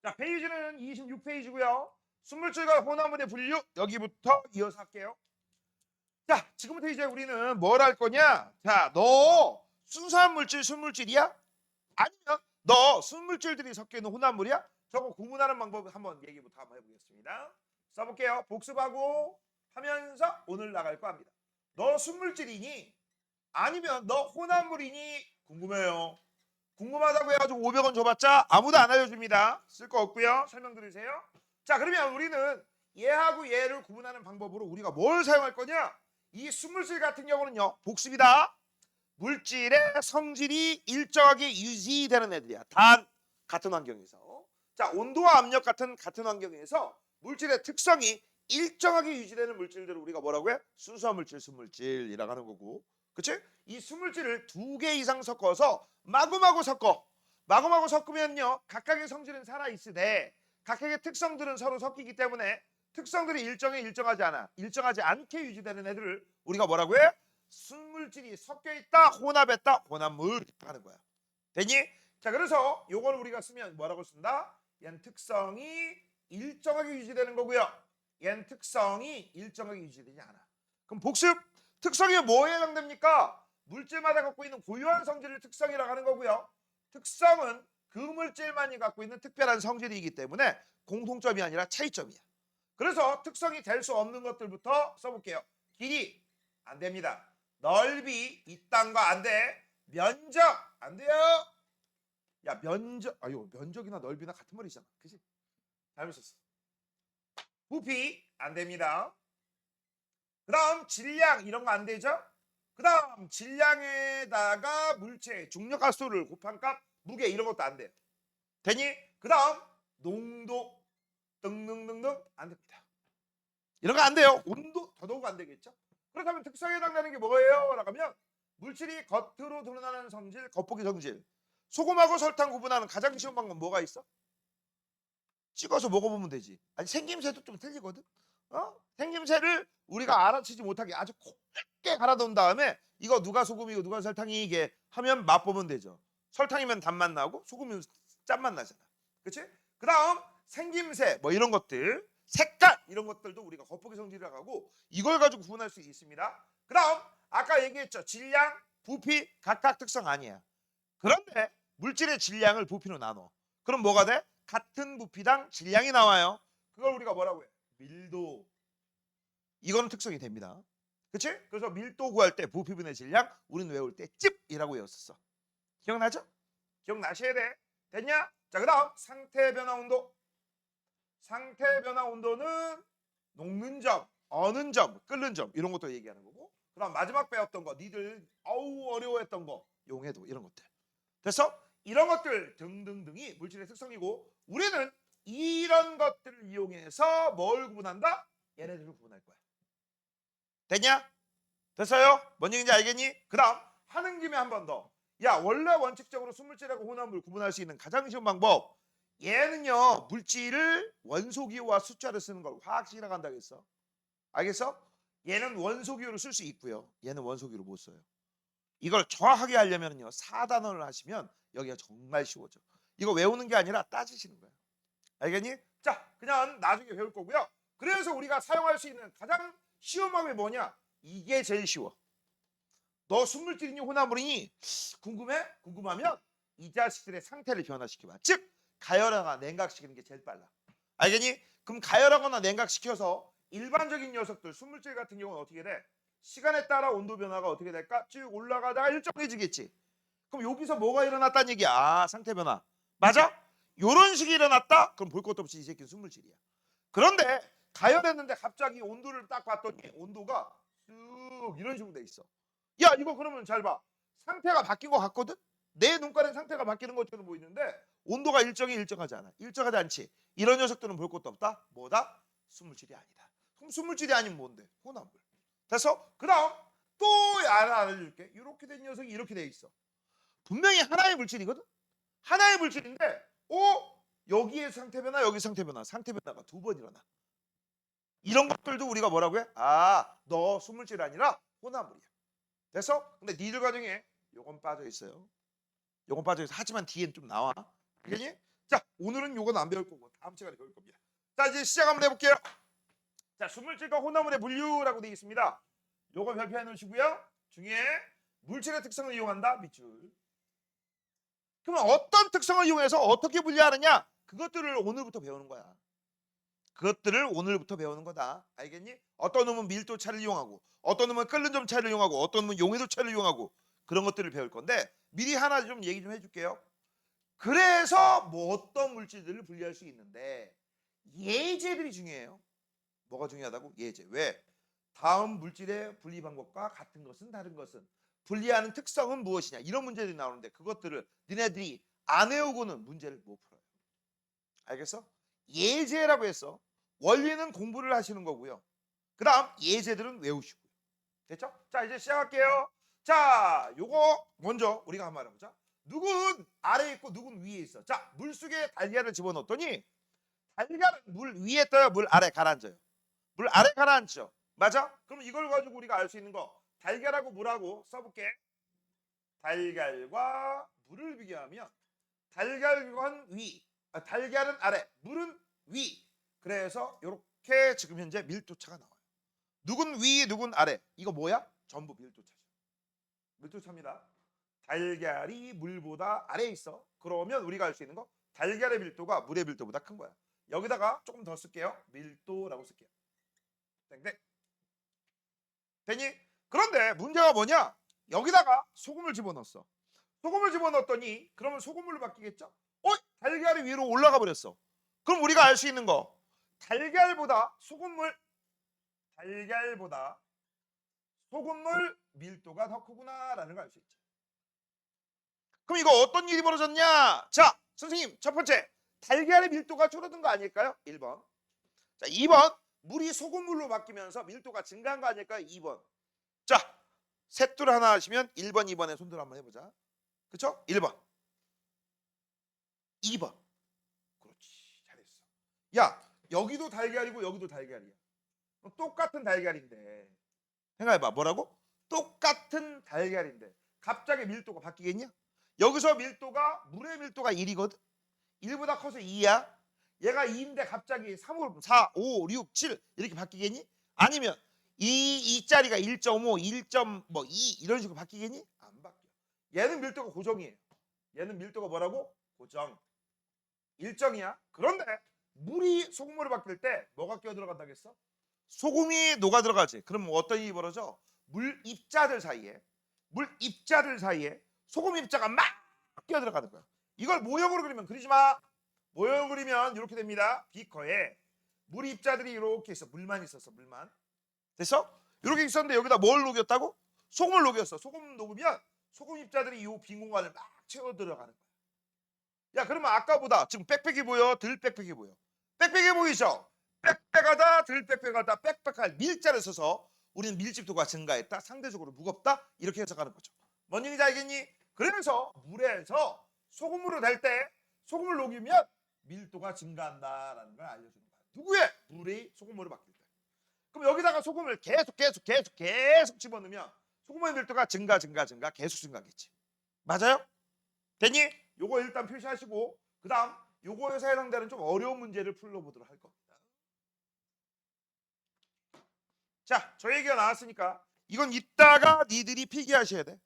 자, 페이지는 26페이지고요. 순물질과 혼합물의 분류 여기부터 이어서 할게요. 자, 지금부터 이제 우리는 뭘 할 거냐? 자, 너 순수한 물질, 순물질이야? 아니면 너 순물질들이 섞여 있는 혼합물이야? 저거 구분하는 방법 한번 얘기부터 한번 해보겠습니다. 써볼게요. 복습하고 하면서 오늘 나갈 거 합니다. 너 순물질이니? 아니면 너 혼합물이니? 궁금해요. 궁금하다고 해가지고 500원 줘봤자 아무도 안 알려줍니다. 쓸 거 없고요. 설명 들으세요. 자, 그러면 우리는 얘하고 얘를 구분하는 방법으로 우리가 뭘 사용할 거냐? 이 순물질 같은 경우는요. 복습이다. 물질의 성질이 일정하게 유지되는 애들이야. 단 같은 환경에서. 자, 온도와 압력 같은 환경에서 물질의 특성이 일정하게 유지되는 물질들을 우리가 뭐라고 해? 순수한 물질, 순물질이라고 하는 거고. 그치? 이 순물질을 2개 이상 섞어서 마구마구 섞어. 마구마구 섞으면요. 각각의 성질은 살아있으되 각각의 특성들은 서로 섞이기 때문에 특성들이 일정하지 않게 유지되는 애들을 우리가 뭐라고 해? 순물질이 섞여 있다, 혼합했다, 혼합물 하는 거야. 됐니? 자, 그래서 요걸 우리가 쓰면 뭐라고 쓴다? 얘는 특성이 일정하게 유지되는 거고요. 얘는 특성이 일정하게 유지되지 않아. 그럼 복습 특성이 뭐에 해당됩니까? 물질마다 갖고 있는 고유한 성질을 특성이라고 하는 거고요. 특성은 그 물질만이 갖고 있는 특별한 성질이기 때문에 공통점이 아니라 차이점이야. 그래서 특성이 될 수 없는 것들부터 써볼게요. 길이 안 됩니다. 넓이 이딴 거 안 돼. 면적 안 돼요. 야, 면적이나 넓이나 같은 말이잖아. 그치? 잘못 썼어. 부피 안 됩니다. 그 다음 질량 이런 거 안 되죠? 그 다음 질량에다가 물체 중력하수를 곱한 값 무게 이런 것도 안 돼요. 되니? 그 다음 농도 등등등등 안 됩니다. 이런 거 안 돼요. 온도 더더욱 안 되겠죠? 그렇다면 특성에 해당되는 게 뭐예요? 라고 하면 물질이 겉으로 드러나는 성질, 겉보기 성질. 소금하고 설탕 구분하는 가장 쉬운 방법 뭐가 있어? 찍어서 먹어보면 되지. 아니 생김새도 좀 틀리거든. 생김새를 우리가 알아채지 못하게 아주 곱게 갈아 놓은 다음에 이거 누가 소금이고 누가 설탕이 이게 하면 맛보면 되죠. 설탕이면 단맛 나고 소금이면 짠맛 나잖아. 그렇지? 그다음 생김새 뭐 이런 것들, 색깔 이런 것들도 우리가 겉보기 성질이라고 하고 이걸 가지고 구분할 수 있습니다. 그다음 아까 얘기했죠. 질량, 부피 각각 특성 아니야. 그런데 물질의 질량을 부피로 나눠. 그럼 뭐가 돼? 같은 부피당 질량이 나와요. 그걸 우리가 뭐라고 해? 밀도. 이거는 특성이 됩니다. 그치? 그래서 밀도 구할 때 부피분의 질량 우리는 외울 때 찝이라고 외웠었어. 기억나죠? 기억나셔야 돼. 됐냐? 자, 그 다음 상태 변화 온도. 상태 변화 온도는 녹는 점, 어는 점, 끓는 점 이런 것도 얘기하는 거고 그 다음 마지막 배웠던 거 니들 어려워했던 거 용해도 이런 것들. 됐어? 이런 것들 등등등이 물질의 특성이고 우리는 이런 것들을 이용해서 뭘 구분한다? 얘네들을 구분할 거야. 됐냐? 됐어요? 뭔 얘기인지 알겠니? 그 다음 하는 김에 한 번 더. 야, 원래 원칙적으로 순물질하고 혼합물 구분할 수 있는 가장 쉬운 방법. 얘는요 물질을 원소기호와 숫자를 쓰는 걸 화학식이라고 한다고 했어. 알겠어? 얘는 원소기호를 쓸 수 있고요. 얘는 원소기호를 못 써요. 이걸 정확하게 하려면요 4단원을 하시면 여기가 정말 쉬워져. 이거 외우는 게 아니라 따지시는 거예요. 알겠니? 자, 그냥 나중에 배울 거고요. 그래서 우리가 사용할 수 있는 가장 쉬운 방법이 뭐냐? 이게 제일 쉬워. 너 순물질이니 혼합물이니 궁금해? 궁금하면 이 자식들의 상태를 변화시켜봐. 즉 가열하거나 냉각시키는 게 제일 빨라. 알겠니? 그럼 가열하거나 냉각시켜서 일반적인 녀석들 순물질 같은 경우는 어떻게 돼? 시간에 따라 온도 변화가 어떻게 될까? 쭉 올라가다가 일정해지겠지. 그럼 여기서 뭐가 일어났다는 얘기야? 아, 상태 변화. 맞아? 요런 식이 일어났다? 그럼 볼 것도 없이 이 새끼는 순물질이야. 그런데 가열했는데 갑자기 온도를 딱 봤더니 온도가 쭉 이런 식으로 돼 있어. 야, 이거 그러면 잘 봐. 상태가 바뀐 것 같거든? 내 눈깔엔 상태가 바뀌는 것처럼 보이는데 온도가 일정하지 않아. 일정하지 않지. 이런 녀석들은 볼 것도 없다. 뭐다? 순물질이 아니다. 그럼 순물질이 아니면 뭔데? 혼합물. 됐어? 그 다음 또 하나 알려줄게. 이렇게 된 녀석이 이렇게 돼 있어. 분명히 하나의 물질이거든? 하나의 물질인데 여기에 상태 변화, 여기 상태 변화. 상태 변화가 2번 일어나. 이런 것들도 우리가 뭐라고 해? 아, 너 순물질 아니라 혼합물이야. 됐어? 근데 니들 과정에 요건 빠져 있어요. 요건 빠져 있어. 하지만 뒤엔 좀 나와. 알겠니? 자, 오늘은 요건 안 배울 거고 다음 시간에 배울 겁니다. 자, 이제 시작 한번 해볼게요. 자, 순물질과 혼합물의 분류라고 되어 있습니다. 요거 별표해 놓으시고요. 중에 물질의 특성을 이용한다. 밑줄. 그러면 어떤 특성을 이용해서 어떻게 분류하느냐? 그것들을 오늘부터 배우는 거야. 그것들을 오늘부터 배우는 거다. 알겠니? 어떤 놈은 밀도 차를 이용하고, 어떤 놈은 끓는 점 차를 이용하고, 어떤 놈은 용해도 차를 이용하고, 그런 것들을 배울 건데 미리 하나 좀 얘기 좀 해줄게요. 그래서 뭐 어떤 물질들을 분리할 수 있는데 예제들이 중요해요. 뭐가 중요하다고? 예제. 왜? 다음 물질의 분리 방법과 같은 것은 다른 것은 분리하는 특성은 무엇이냐, 이런 문제들이 나오는데 그것들을 니네들이 안 외우고는 문제를 못 풀어요. 알겠어? 예제라고 해서 원리는 공부를 하시는 거고요. 그 다음 예제들은 외우시고요. 됐죠? 자, 이제 시작할게요. 자, 요거 먼저 우리가 한번 알아보자. 누군 아래에 있고 누군 위에 있어. 자, 물속에 달걀을 집어넣었더니 달걀은 물 위에 떠요, 물 아래 가라앉아요? 물 아래 가라앉죠. 맞아? 그럼 이걸 가지고 우리가 알 수 있는 거, 달걀하고 물하고 써볼게. 달걀과 물을 비교하면 달걀은 위, 달걀은 아래, 물은 위. 그래서 이렇게 지금 현재 밀도차가 나와요. 누군 위, 누군 아래. 이거 뭐야? 전부 밀도차죠. 밀도차입니다. 달걀이 물보다 아래에 있어. 그러면 우리가 알 수 있는 거, 달걀의 밀도가 물의 밀도보다 큰 거야. 여기다가 조금 더 쓸게요. 밀도라고 쓸게요. 땡땡. 되니? 그런데 문제가 뭐냐? 여기다가 소금을 집어넣었어. 소금을 집어넣었더니 그러면 소금물로 바뀌겠죠? 달걀이 위로 올라가 버렸어. 그럼 우리가 알 수 있는 거, 달걀보다 소금물 밀도가 더 크구나라는 걸 알 수 있죠. 그럼 이거 어떤 일이 벌어졌냐? 자, 선생님, 첫 번째, 달걀의 밀도가 줄어든 거 아닐까요? 1번. 자, 2번, 물이 소금물로 바뀌면서 밀도가 증가한 거 아닐까요? 2번. 자, 셋둘 하나 하시면 1번, 2번에 손들어 한번 해보자. 그쵸? 1번, 2번. 그렇지, 잘했어. 야, 여기도 달걀이고 여기도 달걀이야. 똑같은 달걀인데 생각해봐. 뭐라고? 똑같은 달걀인데 갑자기 밀도가 바뀌겠냐? 여기서 밀도가, 물의 밀도가 1이거든. 1보다 커서 2야. 얘가 2인데 갑자기 3으로 4, 5, 6, 7 이렇게 바뀌겠니? 아니면 2짜리가 1.5, 1.2 이런 식으로 바뀌겠니? 안 바뀌어. 얘는 밀도가 고정이에요. 얘는 밀도가 뭐라고? 고정. 일정이야. 그런데 물이 소금물로 바뀔 때 뭐가 끼어 들어간다겠어? 소금이 녹아 들어가지. 그럼 뭐 어떤 일이 벌어져? 물 입자들 사이에 소금 입자가 막 끼어 들어가는 거야. 이걸 모형으로 그리면, 그리지 마. 모형으로 그리면 이렇게 됩니다. 비커에 물 입자들이 이렇게 있어. 물만 있었어. 물만. 됐어? 이렇게 있었는데 여기다 뭘 녹였다고? 소금을 녹였어. 소금 녹으면 소금 입자들이 이 빈 공간을 막 채워 들어가는 거야. 야, 그러면 아까보다 지금 빽빽이 보여? 덜 빽빽이 보여? 빽빽이 보이죠? 빽빽하다, 덜 빽빽하다, 빽빽할 밀자를 써서 우리는 밀집도가 증가했다, 상대적으로 무겁다, 이렇게 해석하는 거죠. 뭔 얘기인지 알겠니? 그래서 물에서 소금으로 될 때 소금을 녹이면 밀도가 증가한다라는 걸 알려주는 거야. 누구의? 물이 소금으로 바뀔 때. 그럼 여기다가 소금을 계속 집어넣으면 소금의 밀도가 증가 계속 증가하겠지. 맞아요? 되니? 요거 일단 표시하시고 그 다음 요거에서 해당되는 좀 어려운 문제를 풀어보도록 할 겁니다. 자, 저 얘기가 나왔으니까 이건 이따가 니들이 필기하셔야 돼.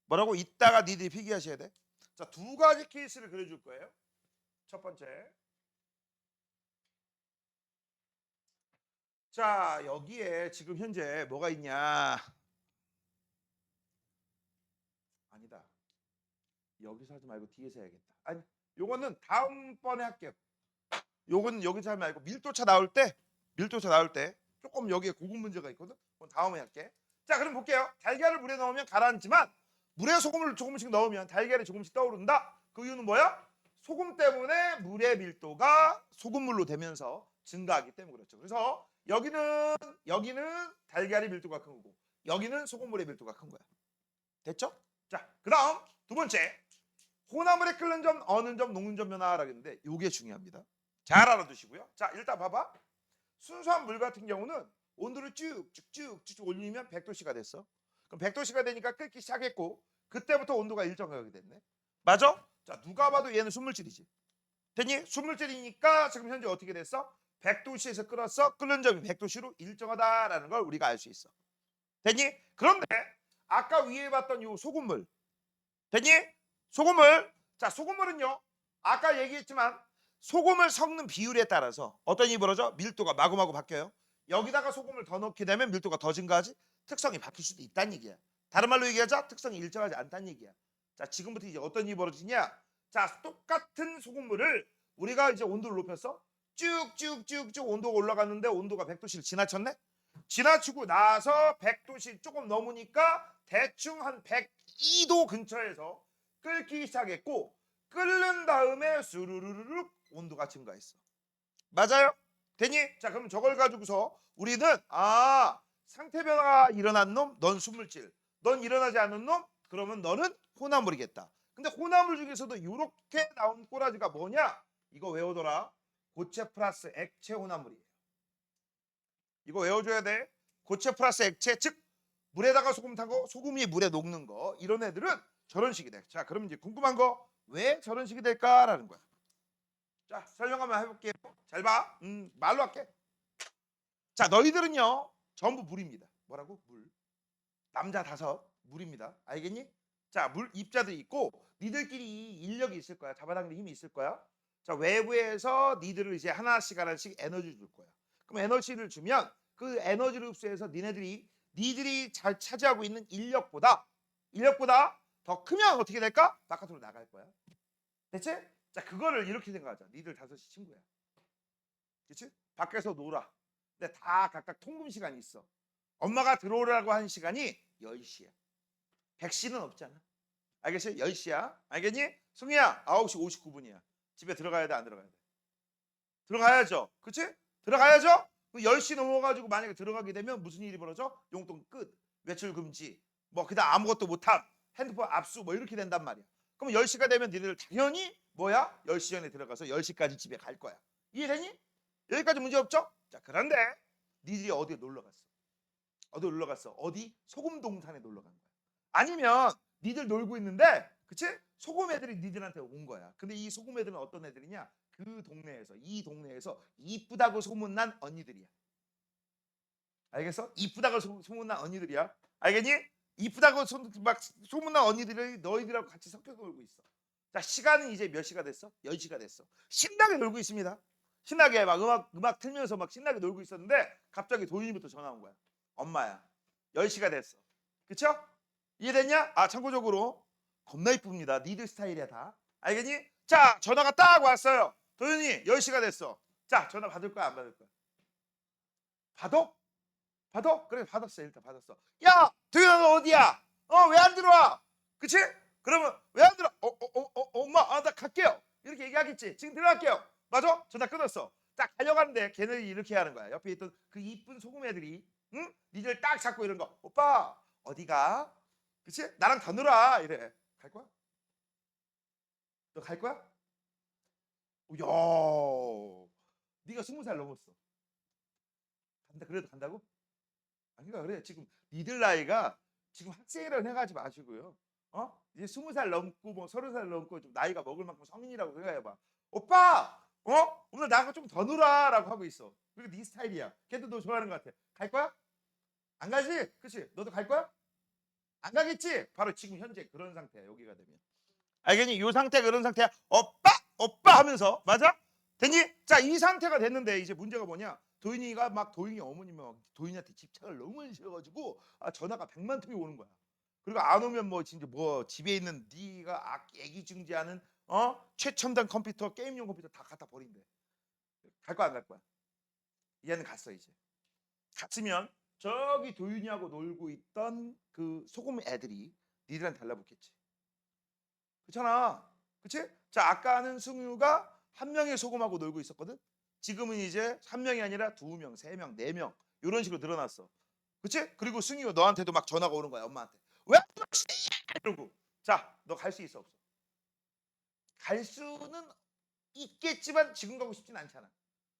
뭐라고? 이따가 니들이 필기하셔야 돼. 자, 두 가지 케이스를 그려줄 거예요. 첫 번째, 자, 여기에 지금 현재 뭐가 있냐? 아니다, 여기서 하지 말고 뒤에서 해야겠다. 아니, 요거는 다음번에 할게요. 요건 여기서 하지 말고 밀도차 나올 때 조금 여기에 고급 문제가 있거든. 그건 다음에 할게. 자, 그럼 볼게요. 달걀을 물에 넣으면 가라앉지만 물에 소금을 조금씩 넣으면 달걀이 조금씩 떠오른다. 그 이유는 뭐야? 소금 때문에 물의 밀도가 소금물로 되면서 증가하기 때문에 그렇죠. 그래서 여기는 달걀의 밀도가 큰 거고 여기는 소금물의 밀도가 큰 거야. 됐죠? 자, 그 다음 두 번째, 혼합물의 끓는 점, 어는 점, 녹는 점 변화라고 했는데 이게 중요합니다. 잘 알아두시고요. 자, 일단 봐봐. 순수한 물 같은 경우는 온도를 쭉쭉 올리면 100도씨가 됐어. 그럼 100도씨가 되니까 끓기 시작했고 그때부터 온도가 일정하게 됐네. 맞아? 자, 누가 봐도 얘는 순물질이지. 됐니? 순물질이니까 지금 현재 어떻게 됐어? 100도씨에서 끓었어. 끓는 점이 100도씨로 일정하다라는 걸 우리가 알 수 있어. 됐니? 그런데 아까 위에 봤던 이 소금물. 됐니? 소금물. 자, 소금물은요. 아까 얘기했지만 소금을 섞는 비율에 따라서 어떤 일이 벌어져? 밀도가 마구마구 바뀌어요. 여기다가 소금을 더 넣게 되면 밀도가 더 증가하지. 특성이 바뀔 수도 있다는 얘기야. 다른 말로 얘기하자. 특성이 일정하지 않다는 얘기야. 자, 지금부터 이제 어떤 일이 벌어지냐? 자, 똑같은 소금물을 우리가 이제 온도를 높였어. 쭉쭉쭉쭉 온도가 올라갔는데 온도가 100도씨를 지나쳤네. 지나치고 나서 100도씨 조금 넘으니까 대충 한 102도 근처에서 끓기 시작했고 끓는 다음에 스르르르륵 온도가 증가했어. 맞아요? 되니? 자, 그럼 저걸 가지고서 우리는 상태 변화가 일어난 놈, 넌 순물질. 넌 일어나지 않은 놈, 그러면 너는 혼합물이겠다. 근데 혼합물 중에서도 이렇게 나온 꼬라지가 뭐냐? 이거 외우더라. 고체 플러스 액체 혼합물이에요. 이거 외워줘야 돼. 고체 플러스 액체, 즉 물에다가 소금 타고 소금이 물에 녹는 거. 이런 애들은 저런 식이 돼. 자, 그럼 이제 궁금한 거 왜 저런 식이 될까라는 거야. 자, 설명 한번 해볼게요. 잘 봐. 말로 할게. 자, 너희들은요 전부 물입니다. 뭐라고? 물. 남자 5 물입니다. 알겠니? 자, 물 입자들이 있고 니들끼리 인력이 있을 거야. 잡아당기는 힘이 있을 거야. 자, 외부에서 니들을 이제 하나씩 에너지 줄 거야. 그럼 에너지를 주면 그 에너지를 흡수해서 니들이 잘 차지하고 있는 인력보다 더 크면 어떻게 될까? 바깥으로 나갈 거야. 됐지? 자, 그거를 이렇게 생각하자. 니들 5이 친구야. 그치? 밖에서 놀아. 근데 다 각각 통금 시간이 있어. 엄마가 들어오라고 하는 시간이 10시야. 100시는 없잖아. 알겠어요? 10시야. 알겠니? 승희야, 9시 59분이야. 집에 들어가야 돼, 안 들어가야 돼? 들어가야죠. 그치? 들어가야죠? 10시 넘어가지고 만약에 들어가게 되면 무슨 일이 벌어져? 용돈 끝. 외출 금지. 뭐 그다음 아무것도 못함. 핸드폰 압수 뭐 이렇게 된단 말이야. 그럼 10시가 되면 니들 당연히 뭐야? 10시 전에 들어가서 10시까지 집에 갈 거야. 이해되니? 여기까지 문제 없죠? 자, 그런데 니들이 어디에 놀러 갔어? 어디 놀러 갔어? 어디? 소금 동산에 놀러 간 거야. 아니면 니들 놀고 있는데, 그치? 소금 애들이 니들한테 온 거야. 근데 이 소금 애들은 어떤 애들이냐? 이 동네에서 이쁘다고 소문난 언니들이야. 알겠어? 이쁘다고 소문난 언니들이야. 알겠니? 이쁘다고 막 소문난 언니들이 너희들하고 같이 섞여 놀고 있어. 자, 시간은 이제 몇 시가 됐어? 10시가 됐어. 신나게 놀고 있습니다. 신나게 막 음악 틀면서 막 신나게 놀고 있었는데 갑자기 도윤이부터 전화 온 거야. 엄마야, 10시가 됐어. 그쵸? 이해됐냐? 참고적으로 겁나 이쁩니다. 니들 스타일이야 다. 알겠니? 자, 전화가 딱 왔어요. 도윤이 10시가 됐어. 자, 전화 받을 거야 안 받을 거야? 받아? 받아? 그래, 받았어. 일단 받았어. 야, 도윤아 너 어디야? 왜 안 들어와? 그치? 그러면 왜 안 들어? 엄마, 나 갈게요. 이렇게 얘기하겠지. 지금 들어갈게요. 맞아? 전화 끊었어. 딱 가려가는데 걔네들이 이렇게 하는 거야. 옆에 있던 그 이쁜 소금 애들이, 응? 니들 딱 잡고 이런 거. 오빠 어디가? 그치? 나랑 더 놀아. 이래. 갈 거야? 너 갈 거야? 야, 네가 20살 넘었어. 간다. 그래도 간다고? 그러니까 그래. 지금 니들 나이가 지금 학생이라고 생각하지 마시고요. 이제 20살 넘고 뭐 30살 넘고 좀 나이가 먹을 만큼 성인이라고 생각해봐. 오빠, 오늘 나랑 좀 더 놀아라고 하고 있어. 그리고 네 스타일이야. 걔도 너 좋아하는 것 같아. 갈 거야? 안 가지? 그치? 너도 갈 거야? 안 가겠지? 바로 지금 현재 그런 상태야. 여기가 되면. 알겠니? 이 상태 그런 상태야. 오빠 하면서 맞아? 됐니? 자, 이 상태가 됐는데 이제 문제가 뭐냐? 도윤이가 막 도윤이 어머님이 막 도윤이한테 집착을 너무 하셔가지고 전화가 100만 통이 오는 거야. 그리고 안 오면 뭐 진짜 뭐 집에 있는 네가 애기중지하는 최첨단 컴퓨터 게임용 컴퓨터 다 갖다 버린대. 갈 거야 안 갈 거야? 얘는 갔어 이제. 갔으면 저기 도윤이하고 놀고 있던 그 소금 애들이 니들한테 달라붙겠지. 그렇잖아. 그치? 자, 아까는 승유가 한 명의 소금하고 놀고 있었거든. 지금은 이제 한 명이 아니라 2명, 3명, 4명 이런 식으로 늘어났어. 그치? 그리고 승유가 너한테도 막 전화가 오는 거야. 엄마한테. 왜? 이러고. 자, 너 갈 수 있어 없어? 갈 수는 있겠지만 지금 가고 싶진 않잖아.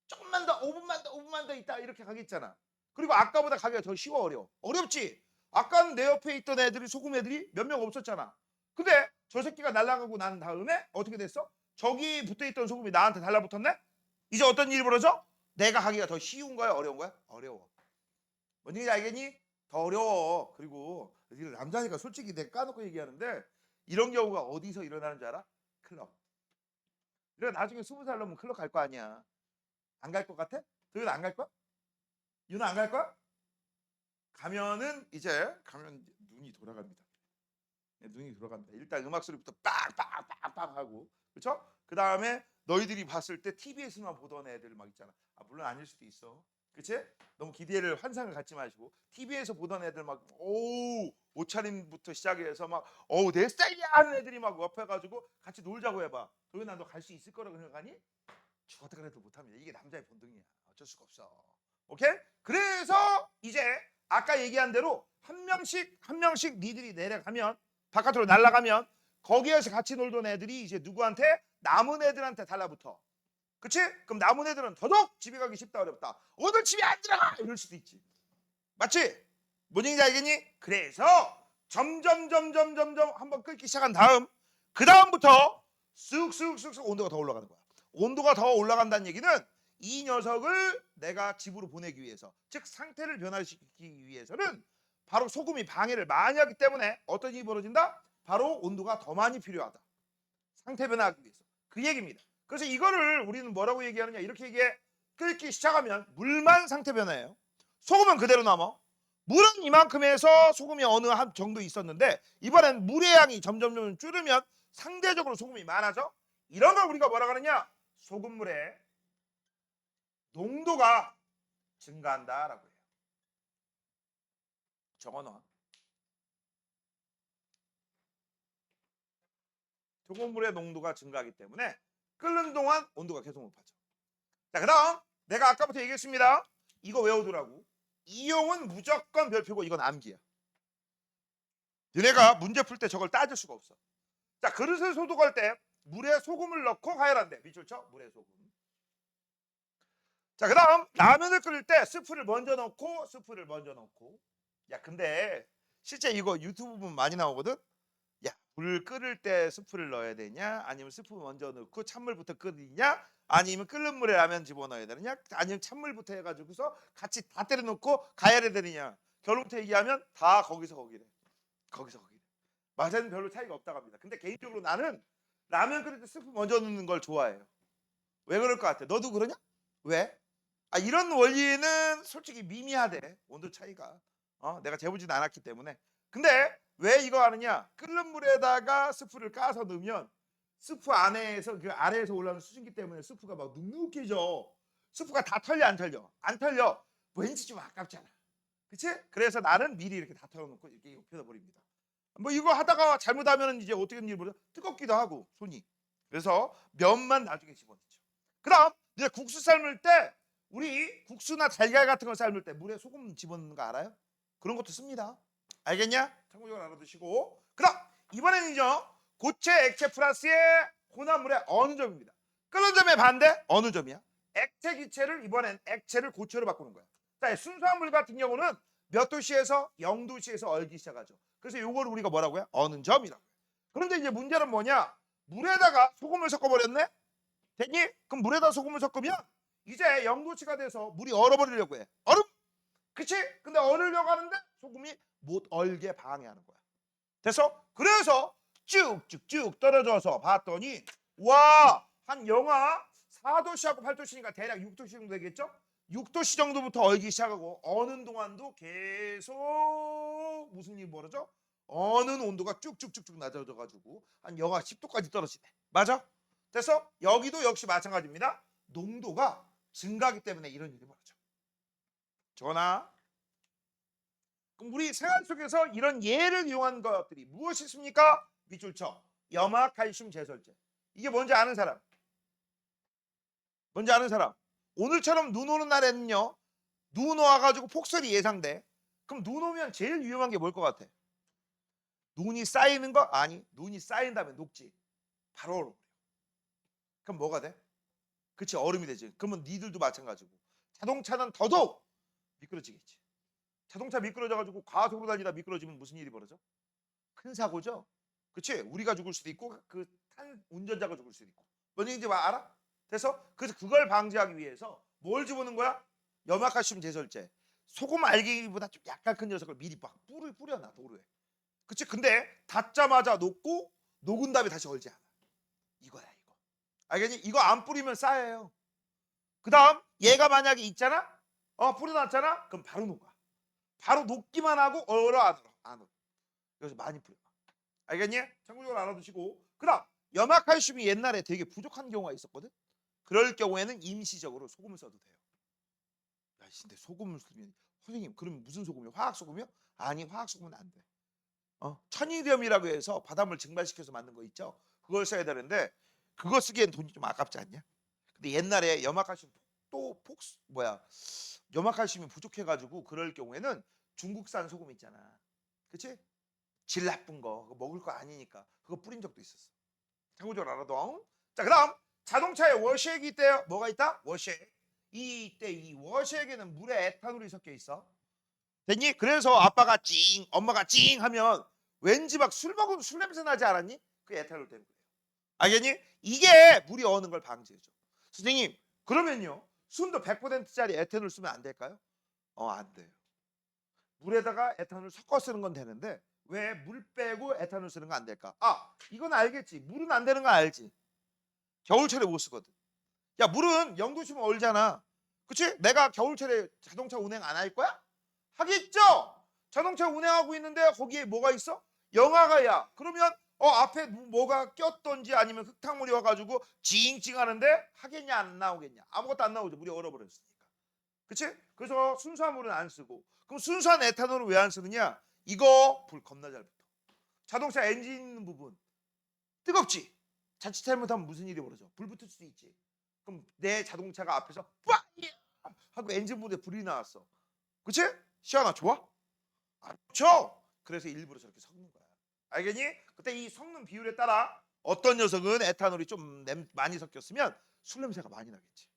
조금만 더 5분만 더 있다 이렇게 가겠잖아. 그리고 아까보다 가기가 더 쉬워 어려워? 어렵지? 아까는 내 옆에 있던 애들이 소금 애들이 몇 명 없었잖아. 근데 저 새끼가 날아가고 난 다음에 어떻게 됐어? 저기 붙어있던 소금이 나한테 달라붙었네? 이제 어떤 일이 벌어져? 내가 하기가 더 쉬운 거야, 어려운 거야? 어려워. 뭔 얘기인지 알겠니? 더 어려워. 그리고 남자니까 솔직히 내가 까놓고 얘기하는데 이런 경우가 어디서 일어나는 줄 알아? 클럽. 그래 나중에 20살 넘으면 클럽 갈 거 아니야. 안 갈 것 같아? 도윤 안 갈 거야? 윤아 안 갈 거야? 가면은 가면 눈이 돌아갑니다. 네, 눈이 돌아갑니다. 일단 음악 소리부터 빵빵빵빵 하고 그렇죠? 그 다음에 너희들이 봤을 때 TV에서만 보던 애들 막 있잖아. 물론 아닐 수도 있어. 그치? 너무 기대를 환상을 갖지 마시고 TV에서 보던 애들 막 옷차림부터 시작해서 막 내 스타일이야 하는 애들이 막 옆에 가지고 같이 놀자고 해봐. 도윤아 너 갈 수 있을 거라고 생각하니? 죽었다 그래도 못합니다. 이게 남자의 본능이야. 어쩔 수가 없어. 오케이? 그래서 이제 아까 얘기한 대로 한 명씩 니들이 내려가면 바깥으로 날아가면 거기에서 같이 놀던 애들이 이제 누구한테? 남은 애들한테 달라붙어. 그치? 그럼 남은 애들은 더더욱 집에 가기 쉽다 어렵다. 오늘 집에 안 들어가! 이럴 수도 있지. 맞지? 뭔 얘기인지 알겠니? 그래서 점점 한번 끓기 시작한 다음 그 다음부터 쑥쑥 온도가 더 올라가는 거야. 온도가 더 올라간다는 얘기는 이 녀석을 내가 집으로 보내기 위해서 즉 상태를 변화시키기 위해서는 바로 소금이 방해를 많이 하기 때문에 어떤 일이 벌어진다? 바로 온도가 더 많이 필요하다. 상태 변화하기 위해서. 그 얘기입니다. 그래서 이거를 우리는 뭐라고 얘기하느냐 이렇게 얘기해. 끓기 시작하면 물만 상태 변화예요. 소금은 그대로 남아. 물은 이만큼에서 소금이 어느 한 정도 있었는데 이번엔 물의 양이 점점 줄으면 상대적으로 소금이 많아져. 이런 걸 우리가 뭐라고 하느냐? 소금물의 농도가 증가한다라고 해요. 적어놔. 소금물의 농도가 증가하기 때문에 끓는 동안 온도가 계속 높아져. 자, 그다음 내가 아까부터 얘기했습니다. 이거 외워두라고. 이용은 무조건 별표고 이건 암기야. 너네가 문제 풀 때 저걸 따질 수가 없어. 자, 그릇을 소독할 때 물에 소금을 넣고 가열한대. 밑줄 쳐. 물에 소금. 자, 그다음 라면을 끓일 때 스프를 먼저 넣고 야, 근데 실제 이거 유튜브 보면 많이 나오거든. 야, 물 끓일 때 스프를 넣어야 되냐? 아니면 스프 먼저 넣고 찬물부터 끓이냐? 아니면 끓는 물에 라면 집어넣어야 되느냐? 아니면 찬물부터 해가지고서 같이 다 때려 넣고 가열해야 되느냐? 결론부터 얘기하면 다 거기서 거기래. 맛에는 별로 차이가 없다고 합니다. 근데 개인적으로 나는 라면 끓일 때 스프 먼저 넣는 걸 좋아해요. 왜 그럴 것 같아? 너도 그러냐? 왜? 이런 원리는 솔직히 미미하대. 온도 차이가. 내가 재보진 않았기 때문에. 근데 왜 이거 하느냐? 끓는 물에다가 스프를 까서 넣으면 스프 안에서 그 아래에서 올라오는 수증기 때문에 스프가 막 눅눅해져. 스프가 다 털려 안 털려? 안 털려. 왠지 좀 아깝잖아. 그치? 그래서 나는 미리 이렇게 다 털어놓고 이렇게 옆에다 버립니다. 뭐 이거 하다가 잘못하면 이제 어떻게 되는 일이 뜨겁기도 하고 손이. 그래서 면만 나중에 집어넣죠. 그다음 이제 국수 삶을 때 우리 국수나 달걀 같은 거 삶을 때 물에 소금 집어넣는 거 알아요? 그런 것도 씁니다. 알겠냐? 참고적으로 알아두시고. 그럼 이번에는요. 고체 액체 플러스의 혼합물의 어느 점입니다. 끓는 점의 반대 어느 점이야? 액체 기체를 이번엔 액체를 고체로 바꾸는 거야. 자, 순수한 물 같은 경우는 몇 도씨에서 0도씨에서 얼기 시작하죠. 그래서 이걸 우리가 뭐라고요? 어느 점이라고 해요. 그런데 이제 문제는 뭐냐? 물에다가 소금을 섞어버렸네? 됐니? 그럼 물에다 소금을 섞으면 이제 0도씨가 돼서 물이 얼어버리려고 해. 얼음? 그치? 근데 얼으려고 하는데 소금이 못 얼게 방해하는 거야. 됐어? 그래서 쭉쭉쭉 떨어져서 봤더니 와, 한 영하 4도씨하고 8도씨니까 대략 6도씨 정도 되겠죠? 6도씨 정도부터 얼기 시작하고 어는 동안도 계속 무슨 일이 벌어져? 어는 온도가 쭉쭉쭉쭉 낮아져가지고 한 영하 10도까지 떨어지네. 맞아? 됐어? 여기도 역시 마찬가지입니다. 농도가 증가하기 때문에 이런 일이 벌어져. 전하. 그럼 우리 생활 속에서 이런 예를 이용한 것들이 무엇이 있습니까? 밑줄 쳐. 염화 칼슘 제설제. 이게 뭔지 아는 사람? 뭔지 아는 사람? 오늘처럼 눈 오는 날에는요. 눈 와가지고 폭설이 예상돼. 그럼 눈 오면 제일 위험한 게 뭘 것 같아? 눈이 쌓이는 거? 아니. 눈이 쌓인 다음에 녹지. 바로 얼어버려. 그럼 뭐가 돼? 그치, 얼음이 되지. 그러면 니들도 마찬가지고. 자동차는 더더욱 미끄러지겠지. 자동차 미끄러져가지고 과속으로 달리다 미끄러지면 무슨 일이 벌어져? 큰 사고죠. 그치? 우리가 죽을 수도 있고 그 탄 운전자가 죽을 수도 있고. 뭔 얘기인지 알아? 그래서 그걸 방지하기 위해서 뭘 집어넣는 거야? 염화칼슘 제설제. 소금 알갱이보다 좀 약간 큰 녀석을 미리 막 뿌려놔 도로에. 그치? 근데 닿자마자 녹고 녹은 다음에 다시 얼지 않아. 이거야 이거. 알겠니? 이거 안 뿌리면 쌓여요. 그 다음 얘가 만약에 있잖아? 뿌려놨잖아? 그럼 바로 녹아. 바로 녹기만 하고 얼어 안 얼어? 안 얼어. 그래서 많이 뿌려. 알겠니? 참고적으로 알아두시고. 그 다음 염화칼슘이 옛날에 되게 부족한 경우가 있었거든. 그럴 경우에는 임시적으로 소금을 써도 돼요. 야, 근데 소금을 쓰면 선생님 그러면 무슨 소금이요? 화학소금이요? 아니 화학소금은 안 돼. 천일염이라고 해서 바닷물 증발시켜서 만든 거 있죠? 그걸 써야 되는데 그거 쓰기엔 돈이 좀 아깝지 않냐? 근데 옛날에 염화칼슘 또 폭스 뭐야 염화칼슘이 부족해가지고 그럴 경우에는 중국산 소금 있잖아. 그치? 질 나쁜 거 그거 먹을 거 아니니까 그거 뿌린 적도 있었어. 참고적으로 알아둬. 자 그다음 자동차에 워시액이 있대요. 뭐가 있다? 워시액. 이때 이 워시액에는 물에 에탄올이 섞여 있어. 됐니? 그래서 아빠가 찡 엄마가 찡 하면 왠지 막 술 먹으면 술 냄새 나지 않았니? 그 에탄올 때문에 그래요. 알겠니? 이게 물이 어는 걸 방지해줘. 선생님 그러면요 순도 100%짜리 에탄올 쓰면 안 될까요? 안 돼요. 물에다가 에탄올 섞어 쓰는 건 되는데 왜 물 빼고 에탄올 쓰는 거 안 될까? 이건 알겠지. 물은 안 되는 거 알지. 겨울철에 못 쓰거든. 야 물은 영도시면 얼잖아. 그치? 내가 겨울철에 자동차 운행 안 할 거야? 하겠죠. 자동차 운행하고 있는데 거기에 뭐가 있어? 영하가야. 그러면 앞에 뭐가 꼈던지 아니면 흙탕물이 와가지고 징징 하는데 하겠냐 안 나오겠냐? 아무것도 안 나오죠. 물이 얼어버렸으니까. 그치? 그래서 순수한 물은 안 쓰고. 그럼 순수한 에탄올을 왜 안 쓰느냐? 이거 불 겁나 잘 붙어. 자동차 엔진 있는 부분 뜨겁지? 자칫 잘못하면 무슨 일이 벌어져? 불 붙을 수도 있지. 그럼 내 자동차가 앞에서 빠 하고 엔진불에 불이 나왔어. 그치? 시원하 좋아? 안 좋죠? 그래서 일부러 저렇게 섞는 거야. 알겠니? 그때 이 섞는 비율에 따라 어떤 녀석은 에탄올이 좀 많이 섞였으면 술 냄새가 많이 나겠지.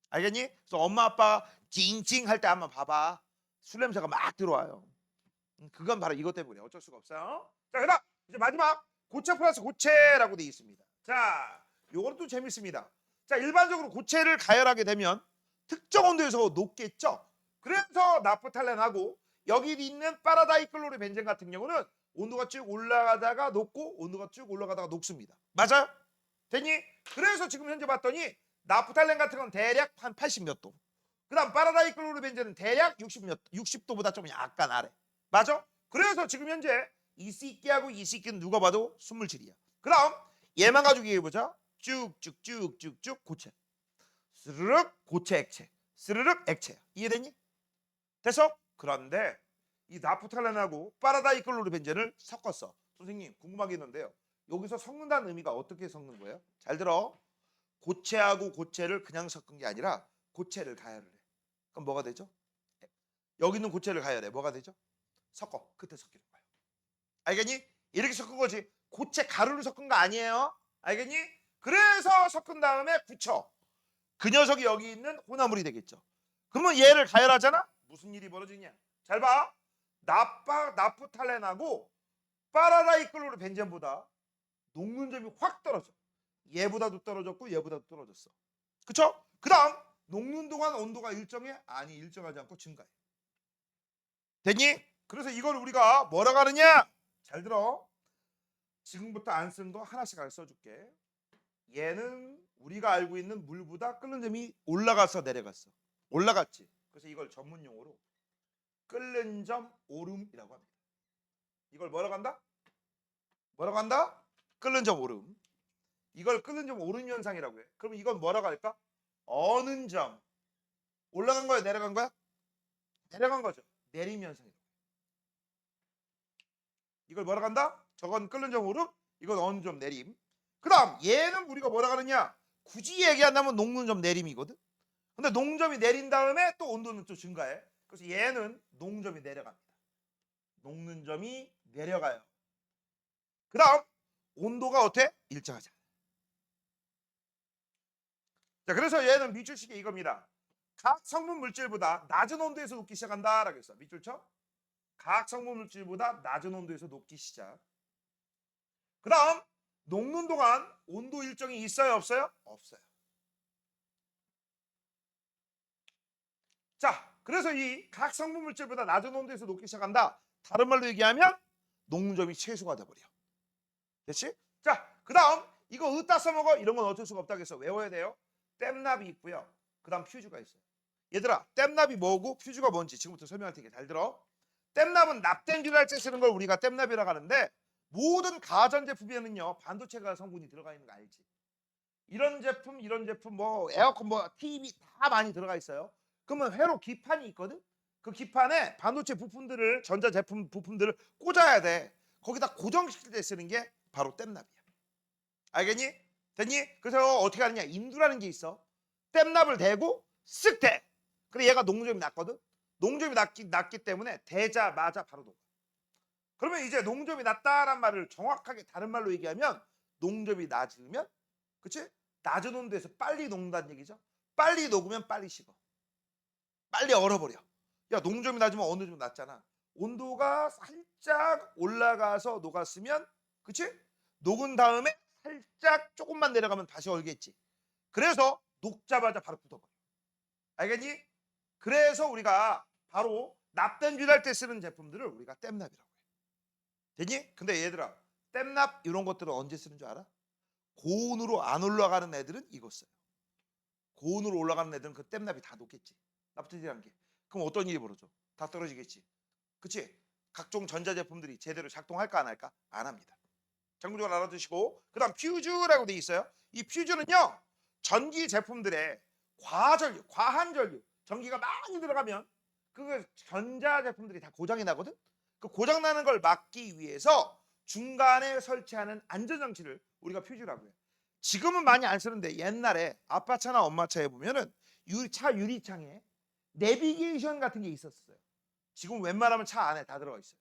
알겠니? 그래서 엄마 아빠 찡찡 할 때 한번 봐봐. 술 냄새가 막 들어와요. 그건 바로 이것 때문에 어쩔 수가 없어요. 자, 그다음 이제 마지막 고체 플러스 고체라고 되어 있습니다. 자, 요거는 또 재밌습니다. 자, 일반적으로 고체를 가열하게 되면 특정 온도에서 녹겠죠. 그래서 나프탈렌하고 여기 있는 파라다이클로르 벤젠 같은 경우는 온도가 쭉 올라가다가 녹고 온도가 쭉 올라가다가 녹습니다. 맞아요? 됐니? 그래서 지금 현재 봤더니 나프탈렌 같은 건 대략 한 80 몇 도. 그다음 파라다이클로르 벤젠은 대략 60도보다 좀 약간 아래. 맞아? 그래서 지금 현재 이 새끼하고 이 새끼는 누가 봐도 순물질이야. 그럼 얘만 가지고 얘기해보자. 쭉쭉쭉쭉쭉 고체. 스르륵 고체 액체. 스르륵 액체. 이해됐니? 됐어? 그런데 이 나프탈렌하고 파라다이클로르 벤젠을 섞었어. 선생님 궁금한 게 있는데요. 여기서 섞는다는 의미가 어떻게 섞는 거예요? 잘 들어. 고체하고 고체를 그냥 섞은 게 아니라 고체를 가열을 해. 그럼 뭐가 되죠? 여기 있는 고체를 가열해. 뭐가 되죠? 섞어. 그때 섞이는 거야. 알겠니? 이렇게 섞은 거지. 고체 가루를 섞은 거 아니에요. 알겠니? 그래서 섞은 다음에 굳혀. 그 녀석이 여기 있는 혼합물이 되겠죠. 그러면 얘를 가열하잖아? 무슨 일이 벌어지냐? 잘 봐. 나프탈렌하고 파라다이클로르 벤젠보다 녹는 점이 확 떨어져. 얘보다도 떨어졌고 얘보다도 떨어졌어. 그쵸? 그 다음 녹는 동안 온도가 일정해? 아니 일정하지 않고 증가해. 됐니? 그래서 이걸 우리가 뭐라고 하느냐? 잘 들어. 지금부터 안 쓴 거 하나씩 써줄게. 얘는 우리가 알고 있는 물보다 끓는 점이 올라가서 내려갔어. 올라갔지. 그래서 이걸 전문 용어로 끓는 점 오름이라고 합니다. 이걸 뭐라고 한다? 뭐라고 한다? 끓는 점 오름. 이걸 끓는 점 오름 현상이라고 해. 그럼 이건 뭐라고 할까? 어는 점. 올라간 거야, 내려간 거야? 내려간 거죠. 내림 현상이라고. 이걸 뭐라고 한다? 저건 끓는 점 오름, 이건 어는 점 내림. 그 다음 얘는 우리가 뭐라고 하느냐? 굳이 얘기한다면 녹는 점 내림이거든. 근데 녹점이 내린 다음에 또 온도는 또 증가해. 그래서 얘는 녹점이 내려갑니다. 녹는 점이 내려가요. 그 다음 온도가 어때? 일정하지 않아. 자, 그래서 얘는 밑줄식이 이겁니다. 각 성분 물질보다 낮은 온도에서 녹기 시작한다라고 했어. 밑줄쳐? 각 성분 물질보다 낮은 온도에서 녹기 시작. 그 다음 녹는 동안 온도 일정이 있어요, 없어요? 없어요. 자, 그래서 이 각 성분 물질보다 낮은 온도에서 녹기 시작한다. 다른 말로 얘기하면 녹는 점이 최소가 돼버려. 됐지? 자, 그 다음 이거 어디다 써먹어? 이런 건 어쩔 수가 없다고 해서 외워야 돼요. 땜납이 있고요. 그 다음 퓨즈가 있어요. 얘들아, 땜납이 뭐고 퓨즈가 뭔지 지금부터 설명할 테니까 잘 들어. 땜납은 납땜기를 할 때 쓰는 걸 우리가 땜납이라고 하는데, 모든 가전제품에는요 반도체가 성분이 들어가 있는 거 알지? 이런 제품 뭐 에어컨 뭐 TV 다 많이 들어가 있어요. 그러면 회로 기판이 있거든. 그 기판에 반도체 부품들을, 전자제품 부품들을 꽂아야 돼. 거기다 고정시킬 때 쓰는 게 바로 땜납이야. 알겠니? 됐니? 그래서 어떻게 하느냐, 인두라는 게 있어. 땜납을 대고 쓱 대. 그래 얘가 농점이 낮거든. 농점이 낮기 때문에 대자마자 바로 녹아. 그러면 이제 농점이 낮다란 말을 정확하게 다른 말로 얘기하면, 농점이 낮으면, 그치? 낮은 온도에서 빨리 녹는다는 얘기죠. 빨리 녹으면 빨리 식어. 빨리 얼어버려. 야, 농점이 낮으면 어느 정도 낮잖아. 온도가 살짝 올라가서 녹았으면, 그치? 녹은 다음에 살짝 조금만 내려가면 다시 얼겠지. 그래서 녹자마자 바로 굳어버려. 알겠니? 그래서 우리가 바로 납땜질 할 때 쓰는 제품들을 우리가 땜납이라고 해. 됐니? 근데 얘들아, 땜납 이런 것들은 언제 쓰는 줄 알아? 고온으로 안 올라가는 애들은 이거 써요. 고온으로 올라가는 애들은 그 땜납이 다 녹겠지. 납땜질한 게. 그럼 어떤 일이 벌어져? 다 떨어지겠지. 그치? 각종 전자제품들이 제대로 작동할까 안 할까? 안 합니다. 참고적으로 알아두시고, 그 다음 퓨즈라고 돼 있어요. 이 퓨즈는요, 전기 제품들의 과전류, 과한전류, 전기가 많이 들어가면 그 전자제품들이 다 고장이 나거든. 그 고장 나는 걸 막기 위해서 중간에 설치하는 안전장치를 우리가 퓨즈라고 해요. 지금은 많이 안 쓰는데 옛날에 아빠 차나 엄마 차에 보면은 차 유리창에 내비게이션 같은 게 있었어요. 지금 웬만하면 차 안에 다 들어가 있어요.